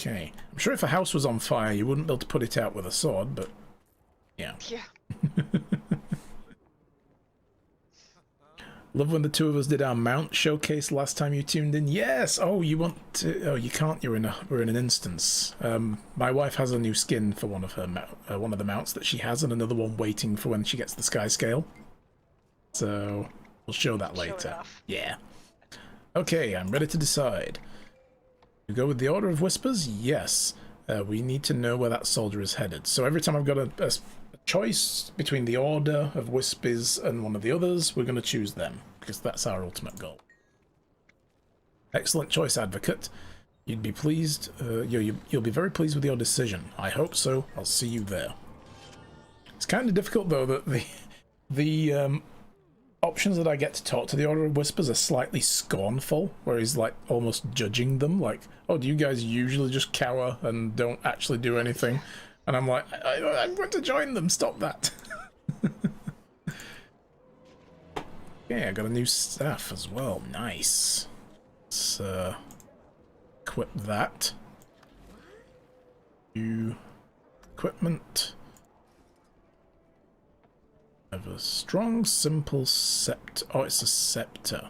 Okay. I'm sure if a house was on fire, you wouldn't be able to put it out with a sword, but... yeah. Yeah. Love when the two of us did our mount showcase last time you tuned in. Yes! Oh, you want to... oh, you can't. We're in an instance. My wife has a new skin for one of the mounts that she has, and another one waiting for when she gets the sky scale. So, we'll show that later. Yeah. Okay, I'm ready to decide. You go with the Order of Whispers? Yes. We need to know where that soldier is headed. So every time I've got a choice between the Order of Whispers and one of the others, we're going to choose them, because that's our ultimate goal. Excellent choice, Advocate. You'd be pleased. You'll be very pleased with your decision. I hope so. I'll see you there. It's kind of difficult, though, that the options that I get to talk to the Order of Whispers are slightly scornful, where he's like almost judging them, like, oh, do you guys usually just cower and don't actually do anything? And I'm like, I'm going to join them, stop that. Okay, I got a new staff as well, nice. Let's equip that. New equipment. I have a strong, simple scepter. Oh, it's a scepter.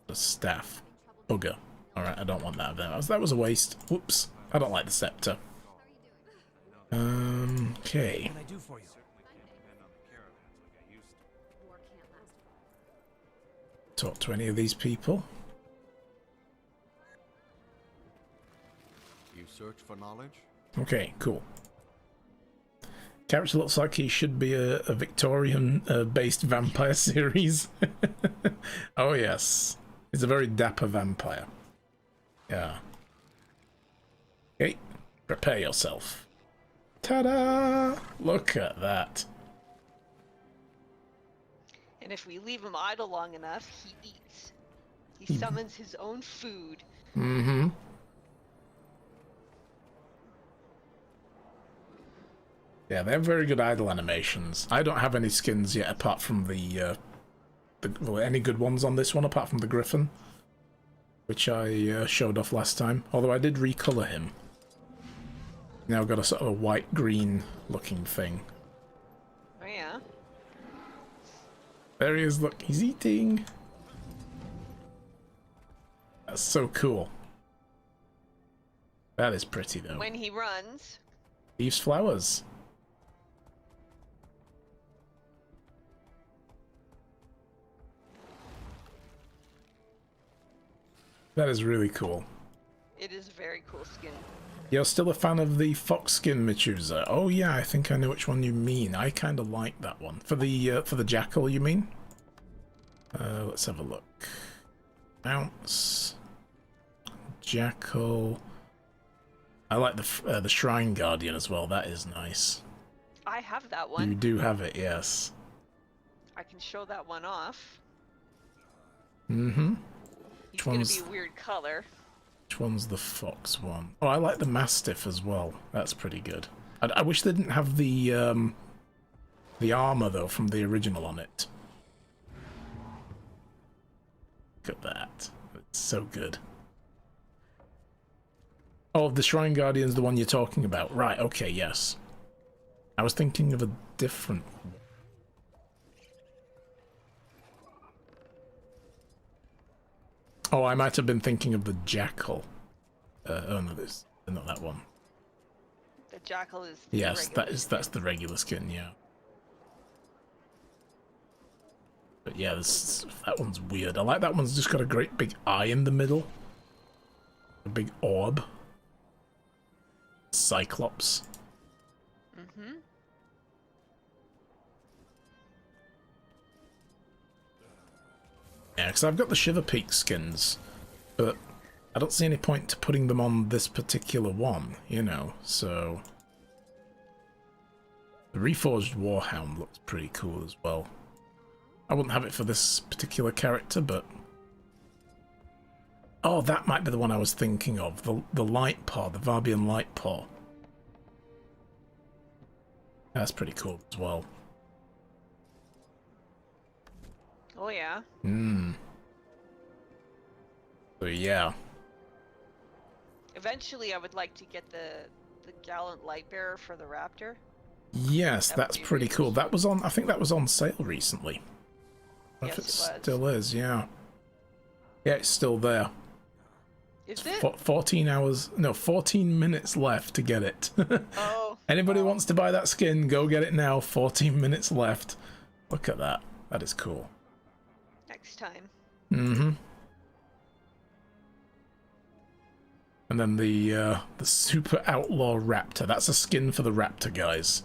A staff. Bugger. Alright, I don't want that. That was a waste. Whoops. I don't like the scepter. Okay. What can I do for you? Talk to any of these people. You search for knowledge? Okay, cool. Character looks like he should be a Victorian-based vampire series. Oh yes. He's a very dapper vampire. Yeah. Okay, prepare yourself. Ta-da! Look at that. And if we leave him idle long enough, he eats. He summons his own food. Mm-hmm. Yeah, they have very good idle animations. I don't have any skins yet, apart from well, any good ones on this one, apart from the Griffin, which I showed off last time. Although I did recolor him. Now I've got a sort of a white-green looking thing. Oh yeah. There he is, look, he's eating. That's so cool. That is pretty though. When he runs. Leaves flowers. That is really cool. It is a very cool skin. You're still a fan of the fox skin, Michuza? Oh yeah, I think I know which one you mean. I kind of like that one. For the jackal, you mean? Let's have a look. Mounts. Jackal. I like the Shrine Guardian as well. That is nice. I have that one. You do have it, yes. I can show that one off. Mm-hmm. He's gonna be a weird color. Which one's the fox one? Oh, I like the Mastiff as well. That's pretty good. I wish they didn't have the armor though from the original on it. Look at that. It's so good. Oh, the Shrine Guardian's the one you're talking about. Right, okay, yes. I was thinking of a different one. Oh, I might have been thinking of the Jackal. Oh no, there's not that one. The Jackal is the yes, that's skin. the regular skin, yeah. But yeah, that one's weird. I like that one's just got a great big eye in the middle. A big orb. Cyclops. Mm-hmm. Yeah, because I've got the Shiver Peak skins, but I don't see any point to putting them on this particular one, you know, so... The Reforged Warhound looks pretty cool as well. I wouldn't have it for this particular character, but... Oh, that might be the one I was thinking of. The light paw, the Varbian light paw. That's pretty cool as well. Oh yeah. Hmm. So yeah. Eventually, I would like to get the Gallant Lightbearer for the Raptor. Yes, That would that's be pretty really cool. That was on. I think that was on sale recently. Yes, If it it was. still is, yeah. Yeah, it's still there. Is it? 14 hours, no, 14 minutes left to get it. Oh. Anybody who wants to buy that skin, go get it now. 14 minutes left. Look at that. That is cool. Next time. Mm-hmm. And then the Super Outlaw Raptor. That's a skin for the Raptor, guys.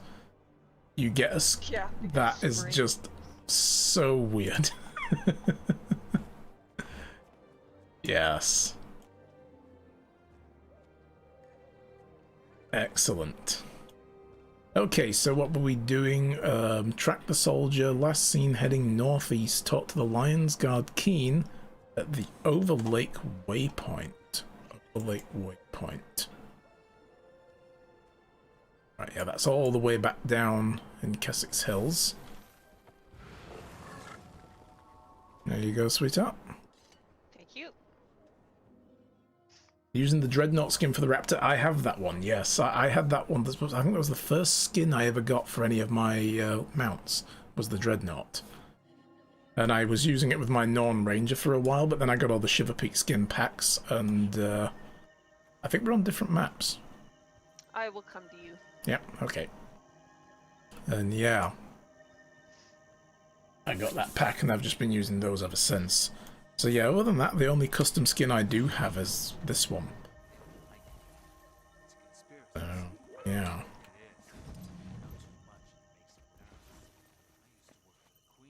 You get a skin. Yeah. That is just so weird. Yes. Excellent. Okay, so what were we doing? Track the soldier, last seen heading northeast, talk to the Lion's Guard Keen at the Overlake Waypoint. Overlake Waypoint. Right, yeah, that's all the way back down in Kessex Hills. There you go, sweetheart. Thank you. Using the Dreadnought skin for the Raptor, I have that one, yes. I had that one. I think that was the first skin I ever got for any of my mounts, was the Dreadnought. And I was using it with my Norn Ranger for a while, but then I got all the Shiver Peak skin packs, and I think we're on different maps. I will come to you. Yep, okay. And yeah, I got that pack, and I've just been using those ever since. So yeah, other than that, the only custom skin I do have is this one. So, yeah.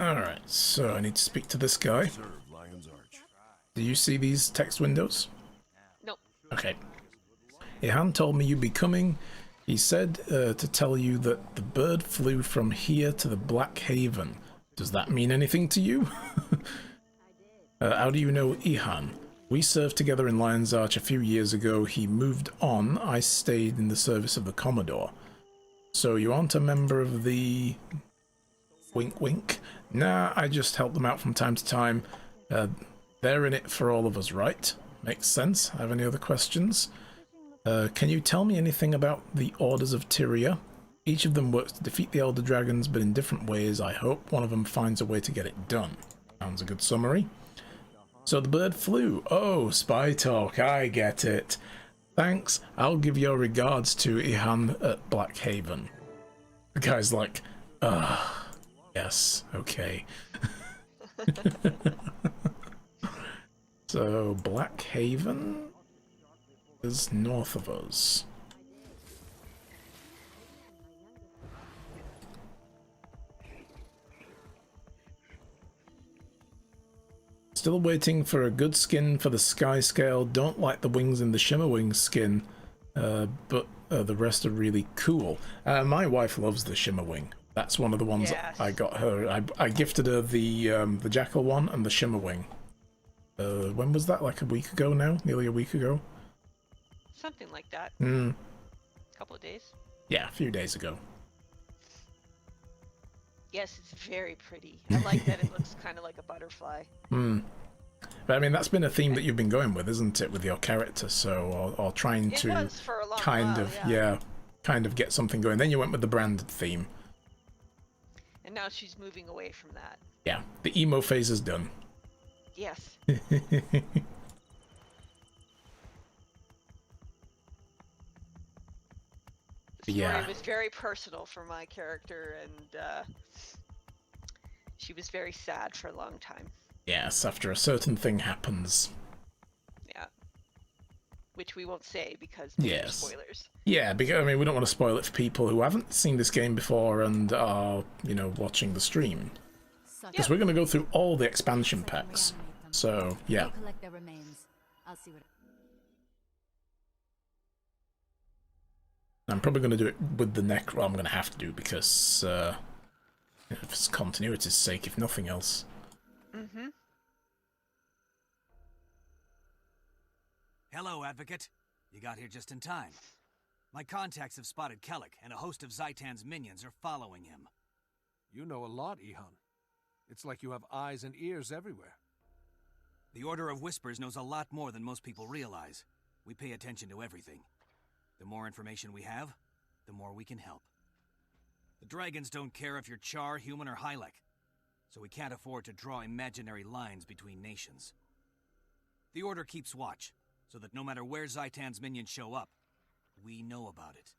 Alright, so I need to speak to this guy. Do you see these text windows? Nope. Okay. Ihan told me you'd be coming. He said to tell you that the bird flew from here to the Black Haven. Does that mean anything to you? How do you know Ihan? We served together in Lion's Arch a few years ago. He moved on. I stayed in the service of the Commodore. So you aren't a member of the... Wink wink? Nah, I just help them out from time to time. They're in it for all of us, right? Makes sense. Have any other questions? Can you tell me anything about the Orders of Tyria? Each of them works to defeat the Elder Dragons, but in different ways. I hope one of them finds a way to get it done. Sounds a good summary. So the bird flew. Oh, spy talk. I get it. Thanks. I'll give your regards to Ihan at Black Haven. The guy's like, yes, okay. So Black Haven is north of us. Still waiting for a good skin for the Sky Scale. Don't like the wings in the Shimmer Wings skin, but the rest are really cool. My wife loves the Shimmer Wing. That's one of the ones I got her. I gifted her the Jackal one and the Shimmer Wing. When was that? Like a week ago now? Nearly a week ago? Something like that. Hmm. Couple of days. Yeah, a few days ago. Yes, it's very pretty. I like that it looks kind of like a butterfly. Hmm. But I mean, that's been a theme that you've been going with, isn't it, with your character? So, or trying It to was for a long kind while, of, yeah. kind of get something going. Then you went with the branded theme. And now she's moving away from that. Yeah, the emo phase is done. Yes. The story was very personal for my character, and she was very sad for a long time. Yes, after a certain thing happens. Yeah. Which we won't say because they're spoilers. Yeah, because I mean, we don't want to spoil it for people who haven't seen this game before and are, you know, watching the stream. Because we're going to go through all the expansion packs. So, yeah. Collect their remains. I'll see what. I'm probably going to do it with the Necro. I'm going to have to do because, for continuity's sake, if nothing else. Mm-hmm. Hello, Advocate. You got here just in time. My contacts have spotted Kellic, and a host of Zaitan's minions are following him. You know a lot, Ihan. It's like you have eyes and ears everywhere. The Order of Whispers knows a lot more than most people realize. We pay attention to everything. The more information we have, the more we can help. The dragons don't care if you're Char, human, or Hylek, so we can't afford to draw imaginary lines between nations. The Order keeps watch, so that no matter where Zaitan's minions show up, we know about it.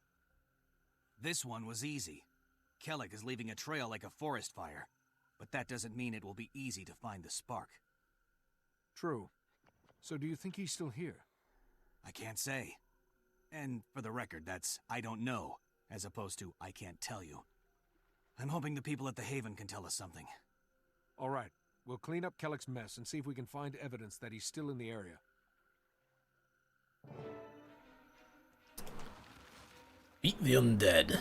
This one was easy. Kellic is leaving a trail like a forest fire, but that doesn't mean it will be easy to find the spark. True. So do you think he's still here? I can't say. And for the record, that's I don't know, as opposed to I can't tell you. I'm hoping the people at the Haven can tell us something. All right. We'll clean up Kellic's mess and see if we can find evidence that he's still in the area. Beat the undead.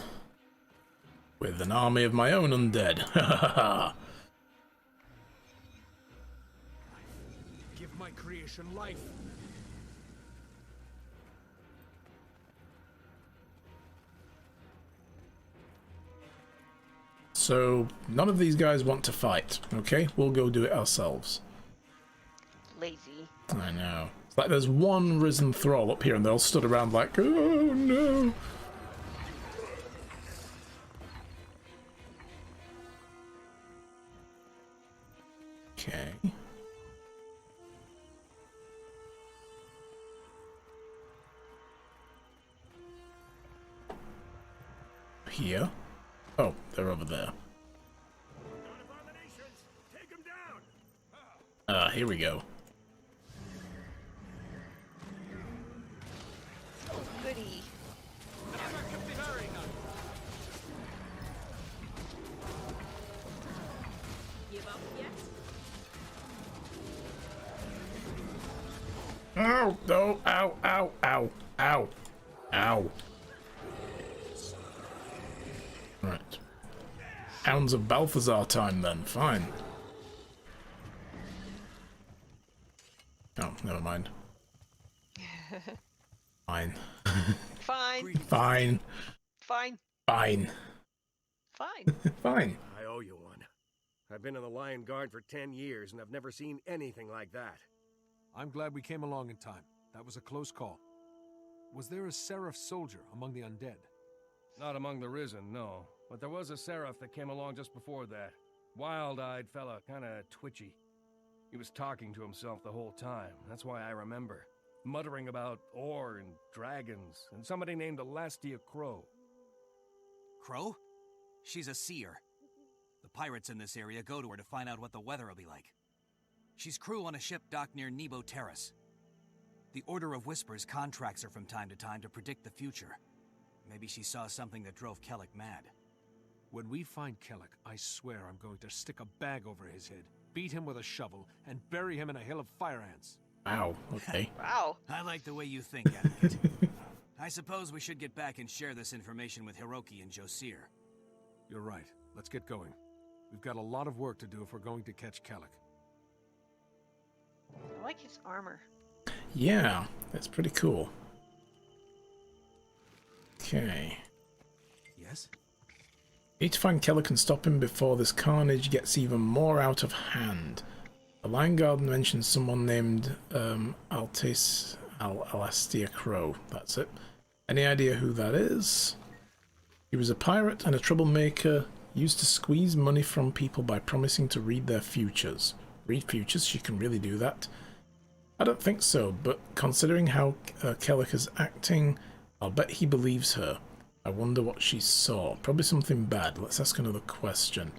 With an army of my own undead. Ha ha ha. Give my creation life. So, none of these guys want to fight, okay? We'll go do it ourselves. Lazy. I know. It's like there's one risen thrall up here and they all stood around like, oh no. Okay. Here. Oh, they're over there. Here we go. Oh, goody. Give up yet? Ow! No! Ow! Ow! Ow! Ow! Ow! Right. Hounds of Balthazar time then. Fine. Oh, never mind. Fine. Fine. Fine. Fine. Fine. Fine. Fine. I owe you one. I've been in the Lion Guard for 10 years, and I've never seen anything like that. I'm glad we came along in time. That was a close call. Was there a Seraph soldier among the undead? Not among the Risen, no. But there was a Seraph that came along just before that. Wild-eyed fella, kinda twitchy. He was talking to himself the whole time. That's why I remember. Muttering about ore and dragons, and somebody named Elastia Crow. Crow? She's a seer. The pirates in this area go to her to find out what the weather will be like. She's crew on a ship docked near Nebo Terrace. The Order of Whispers contracts her from time to time to predict the future. Maybe she saw something that drove Kellic mad. When we find Kellic, I swear I'm going to stick a bag over his head, beat him with a shovel, and bury him in a hill of fire ants. Wow, okay. Wow. I like the way you think, Advocate. I suppose we should get back and share this information with Hiroki and Josir. You're right. Let's get going. We've got a lot of work to do if we're going to catch Kellic. I like his armor. Yeah, that's pretty cool. Okay. Yes? Need to find Kellic and stop him before this carnage gets even more out of hand. The Lion Guard mentions someone named Elastia Crow. That's it. Any idea who that is? He was a pirate and a troublemaker, used to squeeze money from people by promising to read their futures. Read futures? She can really do that? I don't think so, but considering how Kellic is acting, I'll bet he believes her. I wonder what she saw. Probably something bad. Let's ask another question.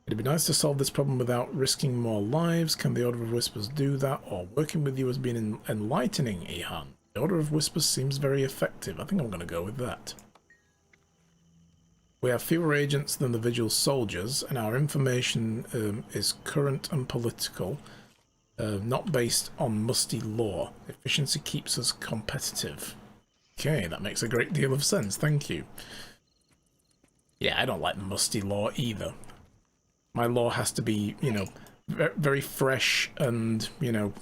It'd be nice to solve this problem without risking more lives. Can the Order of Whispers do that? Or working with you has been enlightening, Ihan. The Order of Whispers seems very effective. I think I'm going to go with that. We have fewer agents than the Vigil soldiers, and our information is current and political, not based on musty lore. Efficiency keeps us competitive. Okay, that makes a great deal of sense, thank you. Yeah, I don't like musty lore either. My lore has to be, you know, very fresh and, you know,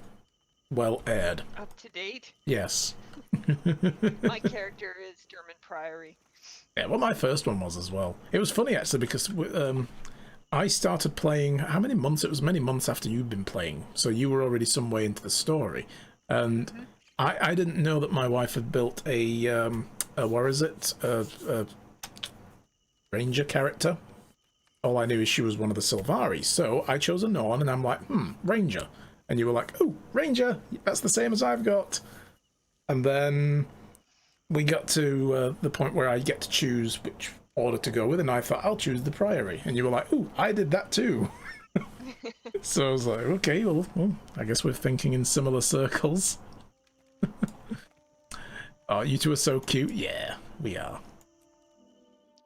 well aired. Up to date. Yes. My character is Dermot Priory. Yeah, well, my first one was as well. It was funny actually because I started playing. How many months? It was many months after you'd been playing, so you were already some way into the story, and I didn't know that my wife had built a what is it? A ranger character. All I knew is she was one of the Sylvari, so I chose a Norn, and I'm like, ranger. And you were like, oh, ranger, that's the same as I've got. And then we got to the point where I get to choose which order to go with, and I thought, I'll choose the Priory. And you were like, oh, I did that too. So I was like, okay, well, I guess we're thinking in similar circles. Oh, you two are so cute. Yeah, we are.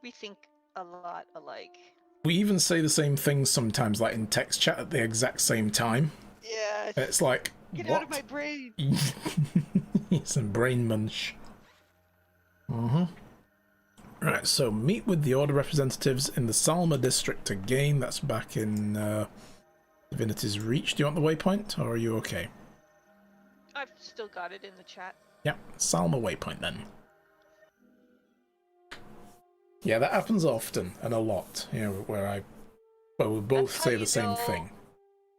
We think a lot alike. We even say the same things sometimes, like in text chat at the exact same time. Yeah. It's like, Get what? out of my brain. Some brain munch. Right, so meet with the Order representatives in the Salma district again. That's back in Divinity's Reach. Do you want the waypoint, or are you okay? I've still got it in the chat. Yeah, Salma waypoint then. Yeah, that happens often and a lot, you know, where we both say the same thing.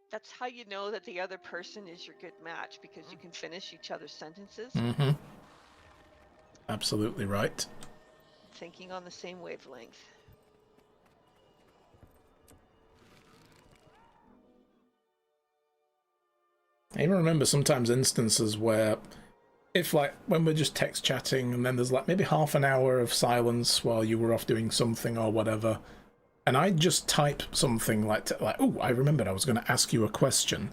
That's how you know that the other person is your good match, because you can finish each other's sentences. Absolutely right. Thinking on the same wavelength. I even remember sometimes instances where, if like when we're just text chatting and then there's like maybe half an hour of silence while you were off doing something or whatever, and I'd just type something like oh, I remembered I was going to ask you a question,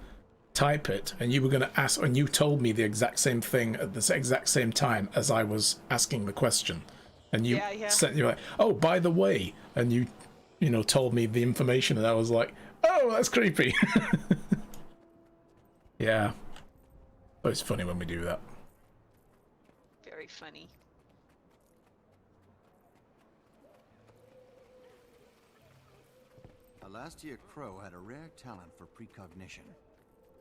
type it, and you were going to ask, and you told me the exact same thing at the exact same time as I was asking the question, and you sent, you're like, oh, by the way, and you know told me the information, and I was like, oh, that's creepy. Yeah, but it's funny when we do that. Very funny. Alastia Crow had a rare talent for precognition.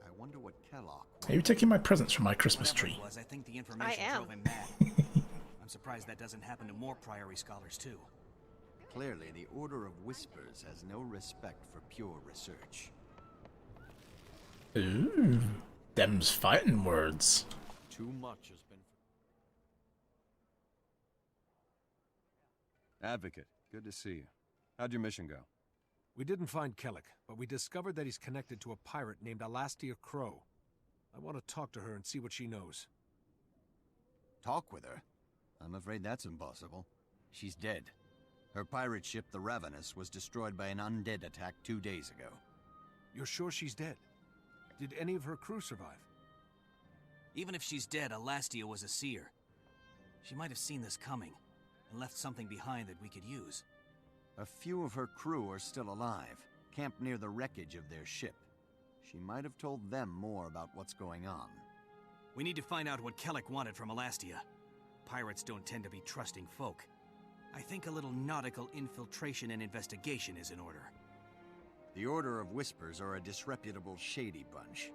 I wonder what Kellogg... Are you taking my presents from my Christmas tree? I think the information drove him mad. I'm surprised that doesn't happen to more Priory scholars too. Clearly, the Order of Whispers has no respect for pure research. Ooh, them's fighting words. Too much has been... Advocate, good to see you. How'd your mission go? We didn't find Kellic, but we discovered that he's connected to a pirate named Alastia Crow. I want to talk to her and see what she knows. Talk with her? I'm afraid that's impossible. She's dead. Her pirate ship, the Ravenous, was destroyed by an undead attack 2 days ago. You're sure she's dead? Did any of her crew survive? Even if she's dead, Alastia was a seer. She might have seen this coming, and left something behind that we could use. A few of her crew are still alive, camped near the wreckage of their ship. She might have told them more about what's going on. We need to find out what Kellic wanted from Alastia. Pirates don't tend to be trusting folk. I think a little nautical infiltration and investigation is in order. The Order of Whispers are a disreputable, shady bunch.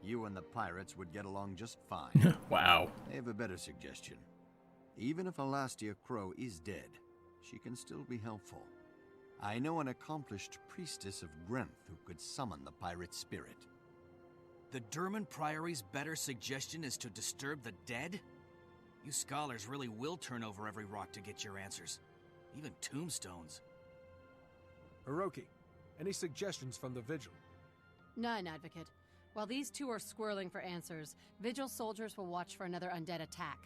You and the pirates would get along just fine. Wow. I have a better suggestion. Even if Alastia Crow is dead, she can still be helpful. I know an accomplished priestess of Grenth who could summon the pirate spirit. The Derman Priory's better suggestion is to disturb the dead? You scholars really will turn over every rock to get your answers. Even tombstones. Hiroki, any suggestions from the Vigil? None, Advocate. While these two are squirreling for answers, Vigil soldiers will watch for another undead attack.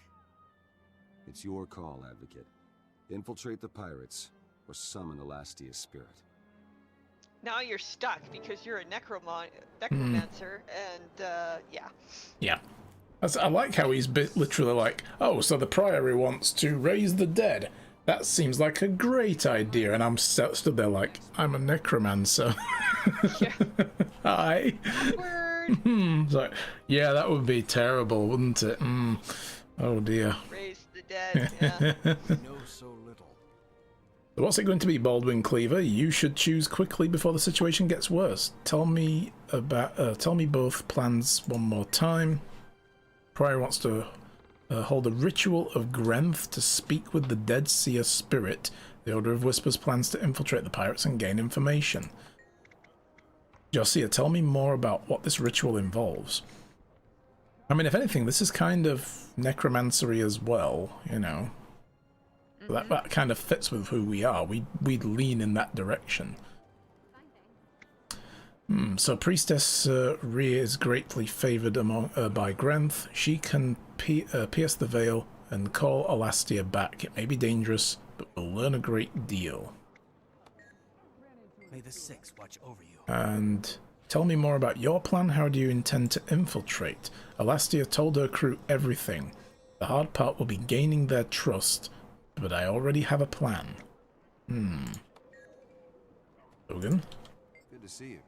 It's your call, Advocate. Infiltrate the pirates, or summon Alastia's spirit. Now you're stuck because you're a necromancer, and yeah. Yeah. I like how he's literally like, oh, so the Priory wants to raise the dead. That seems like a great idea. And I'm stood there like, I'm a necromancer. Hi. So, yeah, that would be terrible, wouldn't it? Oh dear. Raise the dead, yeah. Know so little. So what's it going to be, Baldwin Cleaver? You should choose quickly before the situation gets worse. Tell me both plans one more time. Prior wants to hold a ritual of Grenth to speak with the Dead Seer spirit. The Order of Whispers plans to infiltrate the pirates and gain information. Josiah, tell me more about what this ritual involves. I mean, if anything, this is kind of necromancery as well, you know. That kind of fits with who we are. We'd lean in that direction. So Priestess Rhea is greatly favoured by Grenth. She can pierce the veil and call Alastia back. It may be dangerous, but we'll learn a great deal. May the Six watch over you. And tell me more about your plan. How do you intend to infiltrate? Alastia told her crew everything. The hard part will be gaining their trust, but I already have a plan. Logan? Good to see you.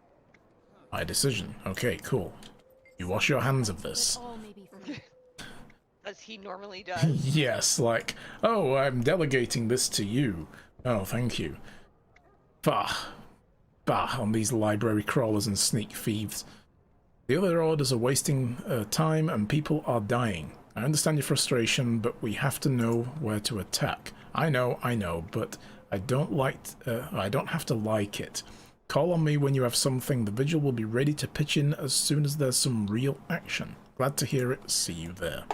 My decision. Okay, cool. You wash your hands of this. As he normally does. Yes, like, oh, I'm delegating this to you. Oh, thank you. Bah on these library crawlers and sneak thieves. The other orders are wasting time and people are dying. I understand your frustration, but we have to know where to attack. I know, but I don't have to like it. Call on me when you have something. The Vigil will be ready to pitch in as soon as there's some real action. Glad to hear it. See you there.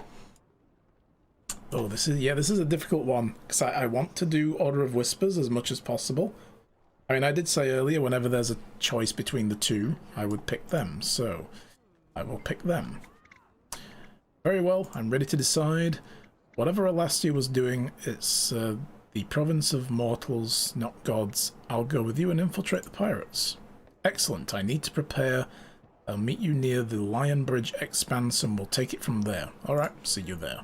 Oh, this is a difficult one, because I want to do Order of Whispers as much as possible. I mean, I did say earlier, whenever there's a choice between the two, I would pick them, so I will pick them. Very well, I'm ready to decide. Whatever Alastia was doing, it's the province of mortals, not gods. I'll go with you and infiltrate the pirates. Excellent, I need to prepare. I'll meet you near the Lion Bridge expanse and we'll take it from there. Alright, see you there.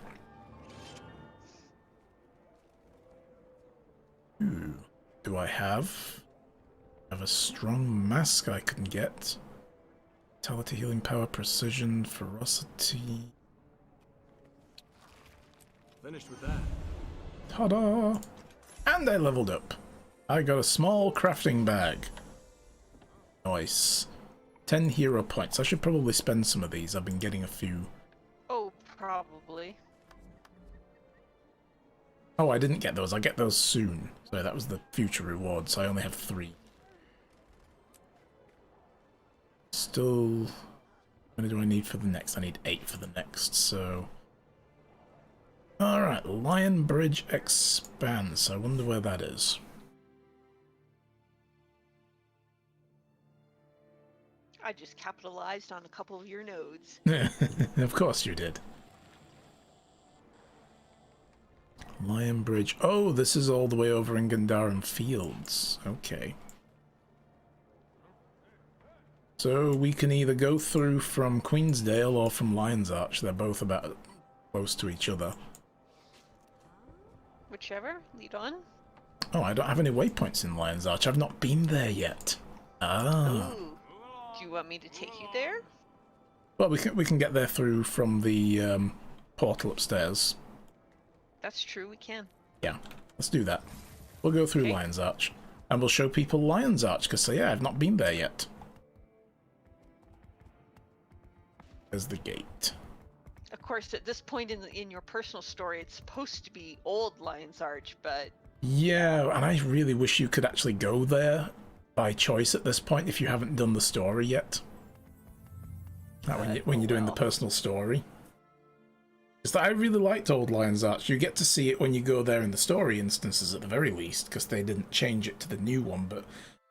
Ooh, do I have a strong mask I can get? Vitality, healing power, precision, ferocity. Finished with that. Ta-da! And I leveled up. I got a small crafting bag. Nice. 10 hero points. I should probably spend some of these. I've been getting a few. Oh, probably. Oh, I didn't get those. I'll get those soon. So that was the future rewards. I only have 3. Still... How many do I need for the next? I need 8 for the next, so... Alright, Lion Bridge Expanse. I wonder where that is. I just capitalized on a couple of your nodes. Of course you did. Lion Bridge. Oh, this is all the way over in Gandharan Fields. Okay. So we can either go through from Queensdale or from Lion's Arch. They're both about close to each other. Whichever. Lead on. Oh, I don't have any waypoints in Lion's Arch. I've not been there yet. Ah. Ooh. Do you want me to take you there? Well, we can get there through from the portal upstairs. That's true, we can. Yeah, let's do that. We'll go through Lion's Arch. And we'll show people Lion's Arch, because yeah, I've not been there yet. There's the gate. Of course, at this point in your personal story, it's supposed to be old Lion's Arch, but... Yeah, and I really wish you could actually go there by choice at this point if you haven't done the story yet. Like when you're doing the personal story. Because I really liked Old Lion's Arch. You get to see it when you go there in the story instances at the very least, because they didn't change it to the new one. But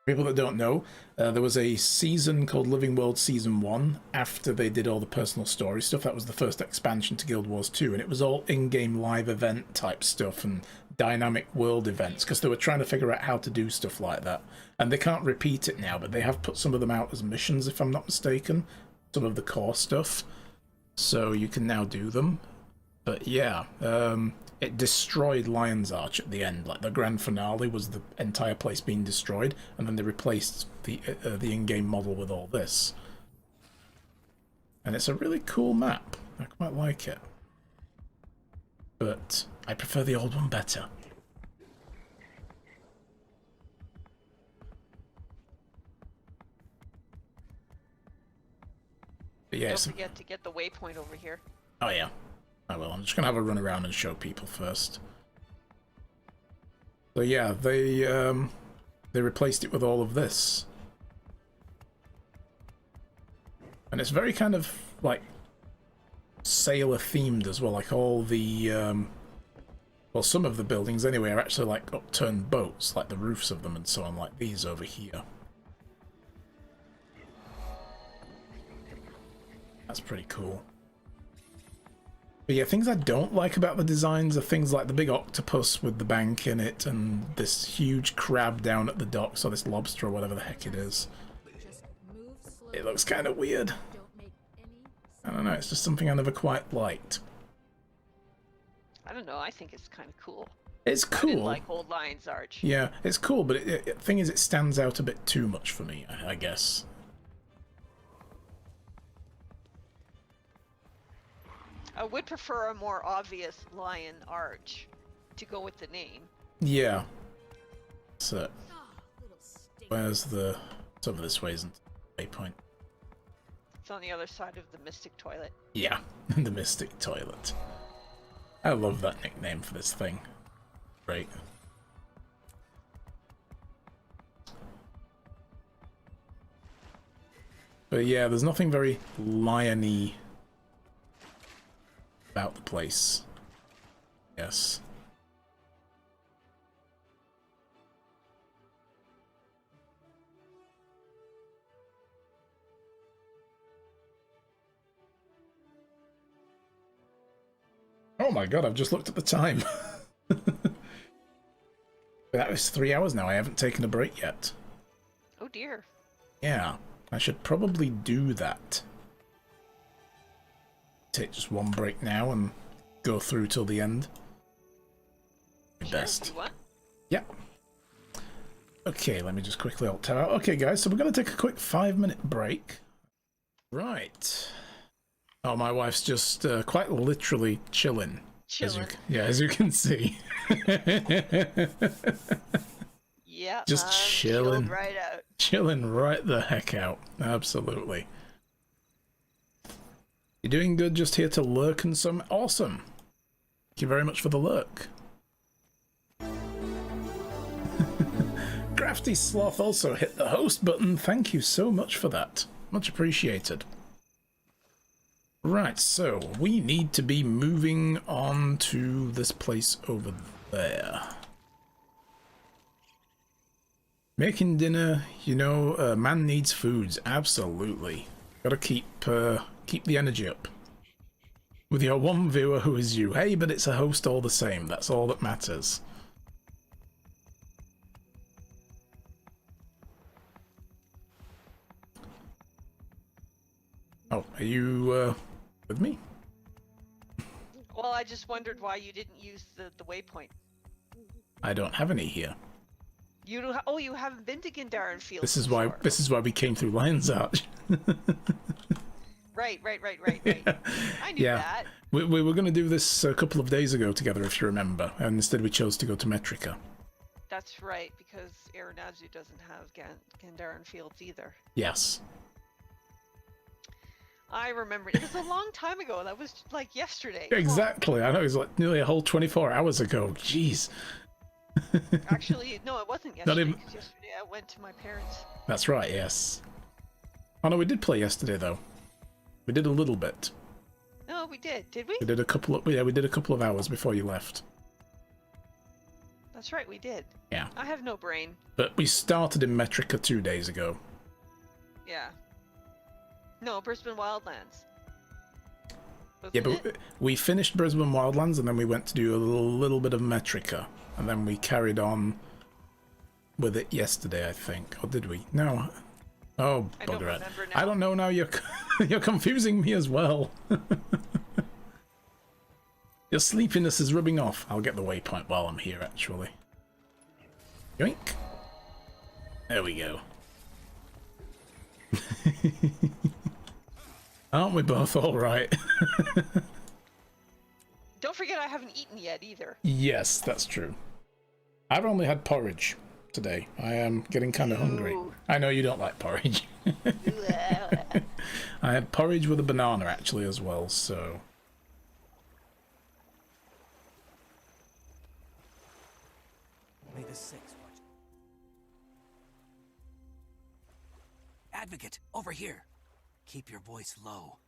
people that don't know, there was a season called Living World Season 1 after they did all the personal story stuff. That was the first expansion to Guild Wars 2, and it was all in-game live event type stuff and dynamic world events, because they were trying to figure out how to do stuff like that. And they can't repeat it now, but they have put some of them out as missions, if I'm not mistaken. Some of the core stuff. So you can now do them. But yeah, it destroyed Lion's Arch at the end. Like the grand finale was the entire place being destroyed, and then they replaced the in-game model with all this. And it's a really cool map. I quite like it. But I prefer the old one better. But yeah, Don't forget to get the waypoint over here. Oh yeah, I will. I'm just gonna have a run around and show people first. So yeah, they replaced it with all of this. And it's very kind of like sailor themed as well, like all the well, some of the buildings anyway are actually like upturned boats, like the roofs of them and so on, like these over here. That's pretty cool. But yeah, things I don't like about the designs are things like the big octopus with the bank in it and this huge crab down at the docks, or this lobster or whatever the heck it is. It looks kind of weird. I don't know, it's just something I never quite liked. I don't know, I think it's kind of cool. It's cool. I didn't like Old Lion's Arch. Yeah, it's cool, but the thing is, it stands out a bit too much for me, I guess. I would prefer a more obvious lion arch to go with the name. Yeah. So, where's the... It's over this way, isn't it? Waypoint. It's on the other side of the Mystic Toilet. Yeah, the Mystic Toilet. I love that nickname for this thing. Great. But yeah, there's nothing very lion-y about the place. Yes. Oh my god, I've just looked at the time. That was 3 hours now. I haven't taken a break yet. Oh dear. Yeah, I should probably do that. Take just one break now and go through till the end. Best. Yeah. Okay, let me just quickly alt tab out. Okay, guys, so we're going to take a quick 5-minute break. Right. Oh, my wife's just quite literally chilling. As you can see. Yeah. Just chilling. Right out. Chilling right the heck out. Absolutely. You're doing good, just here to lurk and some. Awesome. Thank you very much for the lurk. Crafty Sloth also hit the host button. Thank you so much for that. Much appreciated. Right, so we need to be moving on to this place over there. Making dinner, you know, man needs foods, absolutely. Gotta keep the energy up. With your one viewer who is you. Hey, but it's a host all the same, that's all that matters. Oh, are you, with me? Well, I just wondered why you didn't use the waypoint. I don't have any here. You haven't been to Gindaran Field. This is why we came through Lion's Arch. Right. I knew that. We were going to do this a couple of days ago together, if you remember, and instead we chose to go to Metrica. That's right, because Aeronazu doesn't have Gindaran Fields either. Yes. I remember. It was a long time ago. That was like yesterday. Exactly. I know, it was like nearly a whole 24 hours ago. Jeez. Actually, no, it wasn't yesterday. Because yesterday I went to my parents'. That's right, yes. Oh no, we did play yesterday though. We did a little bit. No, we did. Did we? We did a couple of hours before you left. That's right, we did. Yeah. I have no brain. But we started in Metrica 2 days ago. Yeah. No, Brisbane Wildlands. Yeah, but we finished Brisbane Wildlands and then we went to do a little bit of Metrica. And then we carried on with it yesterday, I think. Or did we? No. Oh, bugger it. I don't know now. You're confusing me as well. Your sleepiness is rubbing off. I'll get the waypoint while I'm here, actually. Yoink. There we go. Aren't we both all right? Don't forget I haven't eaten yet either. Yes, that's true. I've only had porridge today. I am getting kind of hungry. I know you don't like porridge. I had porridge with a banana actually as well, so the 6. Advocate, over here. Keep your voice low.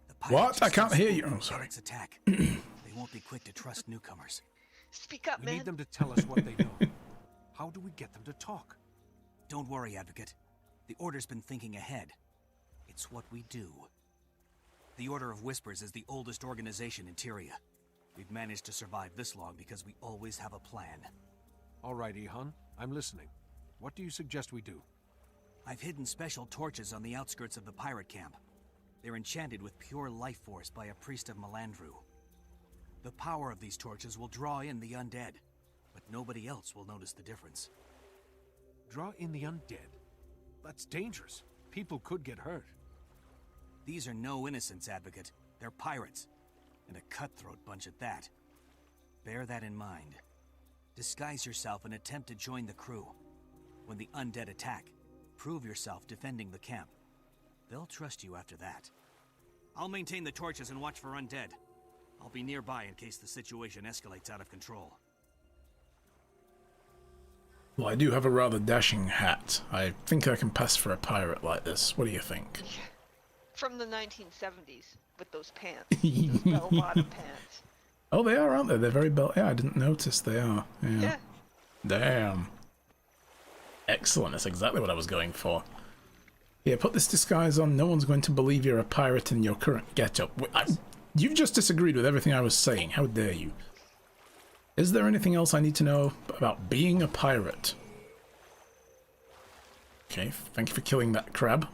The What? I can't hear you. Oh, sorry. Attack. They won't be quick to trust newcomers. Speak up, We man. need them to tell us what they know. How do we get them to talk? Don't worry, Advocate. The Order's been thinking ahead. It's what we do. The Order of Whispers is the oldest organization in Tyria. We've managed to survive this long because we always have a plan. All right, Ihan, I'm listening. What do you suggest we do? I've hidden special torches on the outskirts of the pirate camp. They're enchanted with pure life force by a priest of Melandru. The power of these torches will draw in the undead, but nobody else will notice the difference. Draw in the undead? That's dangerous. People could get hurt. These are no innocents, Advocate. They're pirates. And a cutthroat bunch at that. Bear that in mind. Disguise yourself and attempt to join the crew. When the undead attack, prove yourself defending the camp. They'll trust you after that. I'll maintain the torches and watch for undead. I'll be nearby in case the situation escalates out of control. Well, I do have a rather dashing hat. I think I can pass for a pirate like this. What do you think? From the 1970s with those pants. Those bell-bottom pants. Oh, they are, aren't they? They're very belt. Yeah, I didn't notice they are. Yeah. Damn. Excellent. That's exactly what I was going for. Here, put this disguise on. No one's going to believe you're a pirate in your current getup. You've just disagreed with everything I was saying. How dare you? Is there anything else I need to know about being a pirate? Okay, thank you for killing that crab.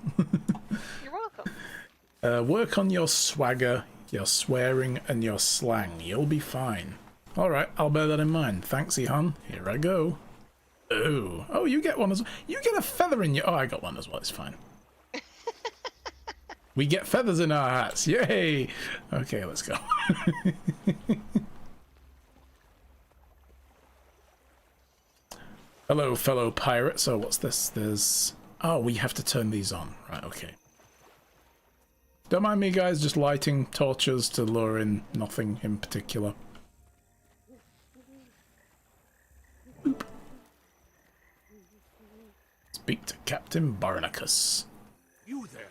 You're welcome. Work on your swagger, your swearing, and your slang. You'll be fine. Alright, I'll bear that in mind. Thanks, Ihan. Here I go. Oh, you get one as well. You get a feather in your... Oh, I got one as well. It's fine. We get feathers in our hats. Yay! Okay, let's go. Hello, fellow pirates. Oh, what's this? There's... Oh, we have to turn these on. Right, okay. Don't mind me, guys. Just lighting torches to lure in nothing in particular. Boop. Speak to Captain Barnacus. You there.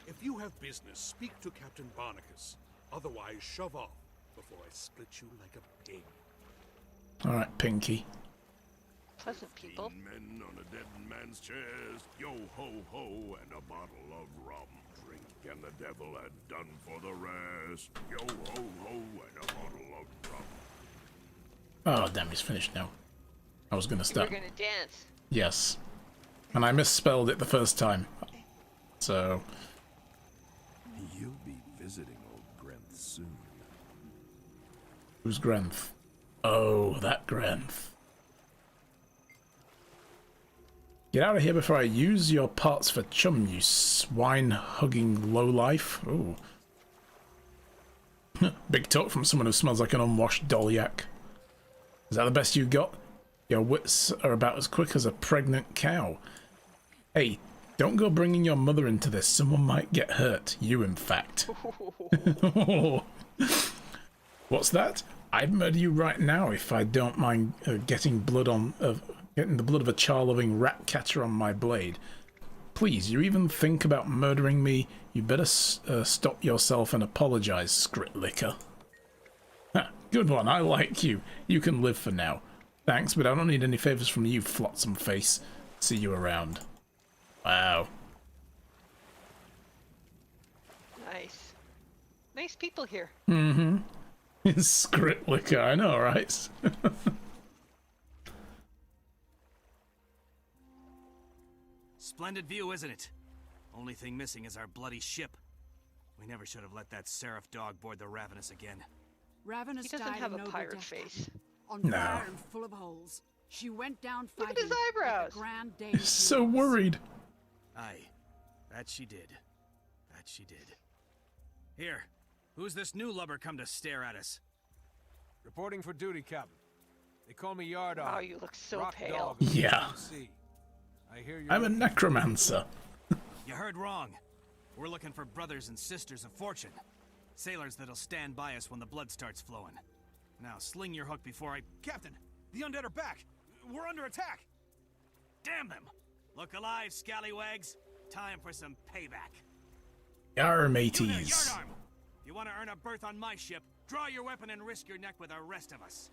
If you have business, speak to Captain Barnacus. Otherwise, shove off before I split you like a pig. Alright, Pinky. Pleasant people. Men on a dead man's chest. Yo ho ho, and a bottle of rum. Drink, and the devil had done for the rest. Yo ho ho, and a bottle of rum. Oh, damn, he's finished now. I was gonna start. We're gonna dance. Yes. And I misspelled it the first time. So... You'll be visiting old Grenth soon. Who's Grenth? Oh, that Grenth. Get out of here before I use your parts for chum, you swine-hugging lowlife. Ooh. Big talk from someone who smells like an unwashed dolyak. Is that the best you got? Your wits are about as quick as a pregnant cow. Hey, don't go bringing your mother into this. Someone might get hurt. You, in fact. What's that? I'd murder you right now if I don't mind getting the blood of a char-loving rat catcher on my blade. Please, you even think about murdering me? You better stop yourself and apologize, Skritlicker. Good one. I like you. You can live for now. Thanks, but I don't need any favors from you, flotsam face. See you around. Wow. Nice. Nice people here. Mm-hmm. Skritlicker, I know, right? Splendid view, isn't it? Only thing missing is our bloody ship. We never should have let that Seraph dog board the Ravenous again. Ravenous He doesn't died have a noble pirate death, face. on No. fire and full of holes. She went down fighting. Look at his eyebrows. The grand dame So worried. Aye, that she did. That she did. Here, who's this new lubber come to stare at us? Reporting for duty, Captain. They call me Yardog. Oh, you look so Rock pale. Dog. Yeah. I hear you're I'm a necromancer. You heard wrong. We're looking for brothers and sisters of fortune. Sailors that'll stand by us when the blood starts flowing. Now, sling your hook before I... Captain, the undead are back. We're under attack! Damn them! Look alive, scallywags! Time for some payback. Yar, Unit, mateys. yardarm! If you want to earn a berth on my ship, draw your weapon and risk your neck with the rest of us.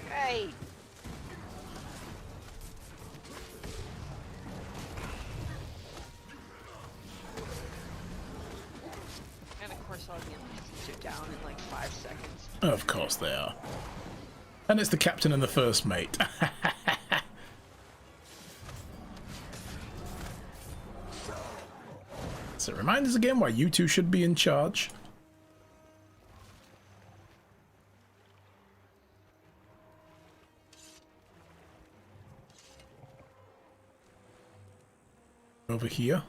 Hey! And of course all the NPCs are down in like 5 seconds. Of course they are. And it's the captain and the first mate. So remind us again why you two should be in charge. Over here.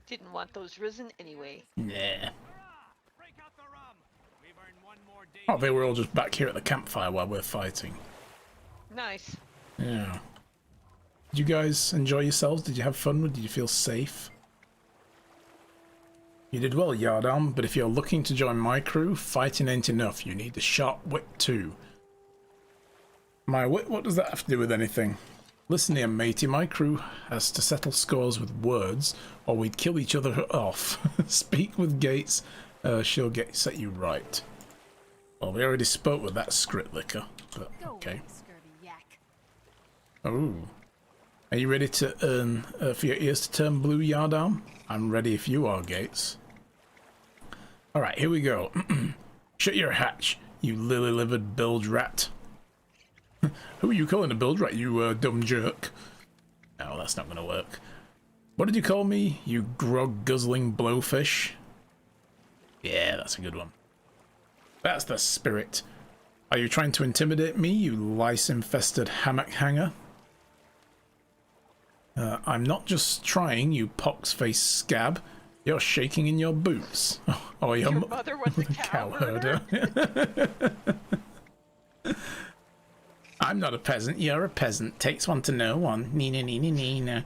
Didn't want those risen anyway. Yeah. Oh, they were all just back here at the campfire while we're fighting. Nice. Yeah. Did you guys enjoy yourselves? Did you have fun? Did you feel safe? You did well, Yardarm, but if you're looking to join my crew, fighting ain't enough. You need a sharp wit too. My wit? What does that have to do with anything? Listen here, matey, my crew has to settle scores with words, or we'd kill each other off. Speak with Gates, she'll set you right. Well, we already spoke with that Skritlicker, but okay. Oh. Are you ready to earn, for your ears to turn blue, Yardarm? I'm ready if you are, Gates. Alright, here we go. Shut your hatch, you lily-livered bilge rat. Who are you calling a bilge rat, you dumb jerk? No, that's not gonna work. What did you call me, you grog-guzzling blowfish? Yeah, that's a good one. That's the spirit. Are you trying to intimidate me, you lice-infested hammock hanger? I'm not just trying, you pox-faced scab. You're shaking in your boots. Oh, your mother was a cow herder. I'm not a peasant, you're a peasant. Takes one to know one. Nina, nina, nina.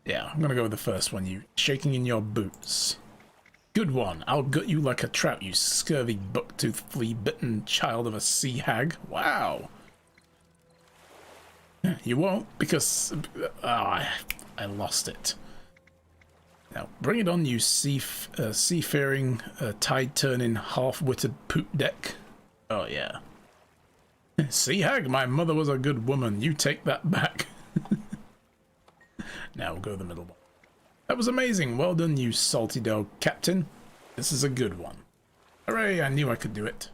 Yeah, I'm gonna go with the first one, you shaking in your boots. Good one. I'll gut you like a trout, you scurvy buck-toothed flea-bitten child of a sea hag. Wow. You won't, because I lost it. Now, bring it on, you seafaring, tide-turning, half-witted poop deck. Oh, yeah. Sea hag, my mother was a good woman. You take that back. Now we'll go to the middle one. That was amazing. Well done, you salty dog captain. This is a good one. Hooray, I knew I could do it.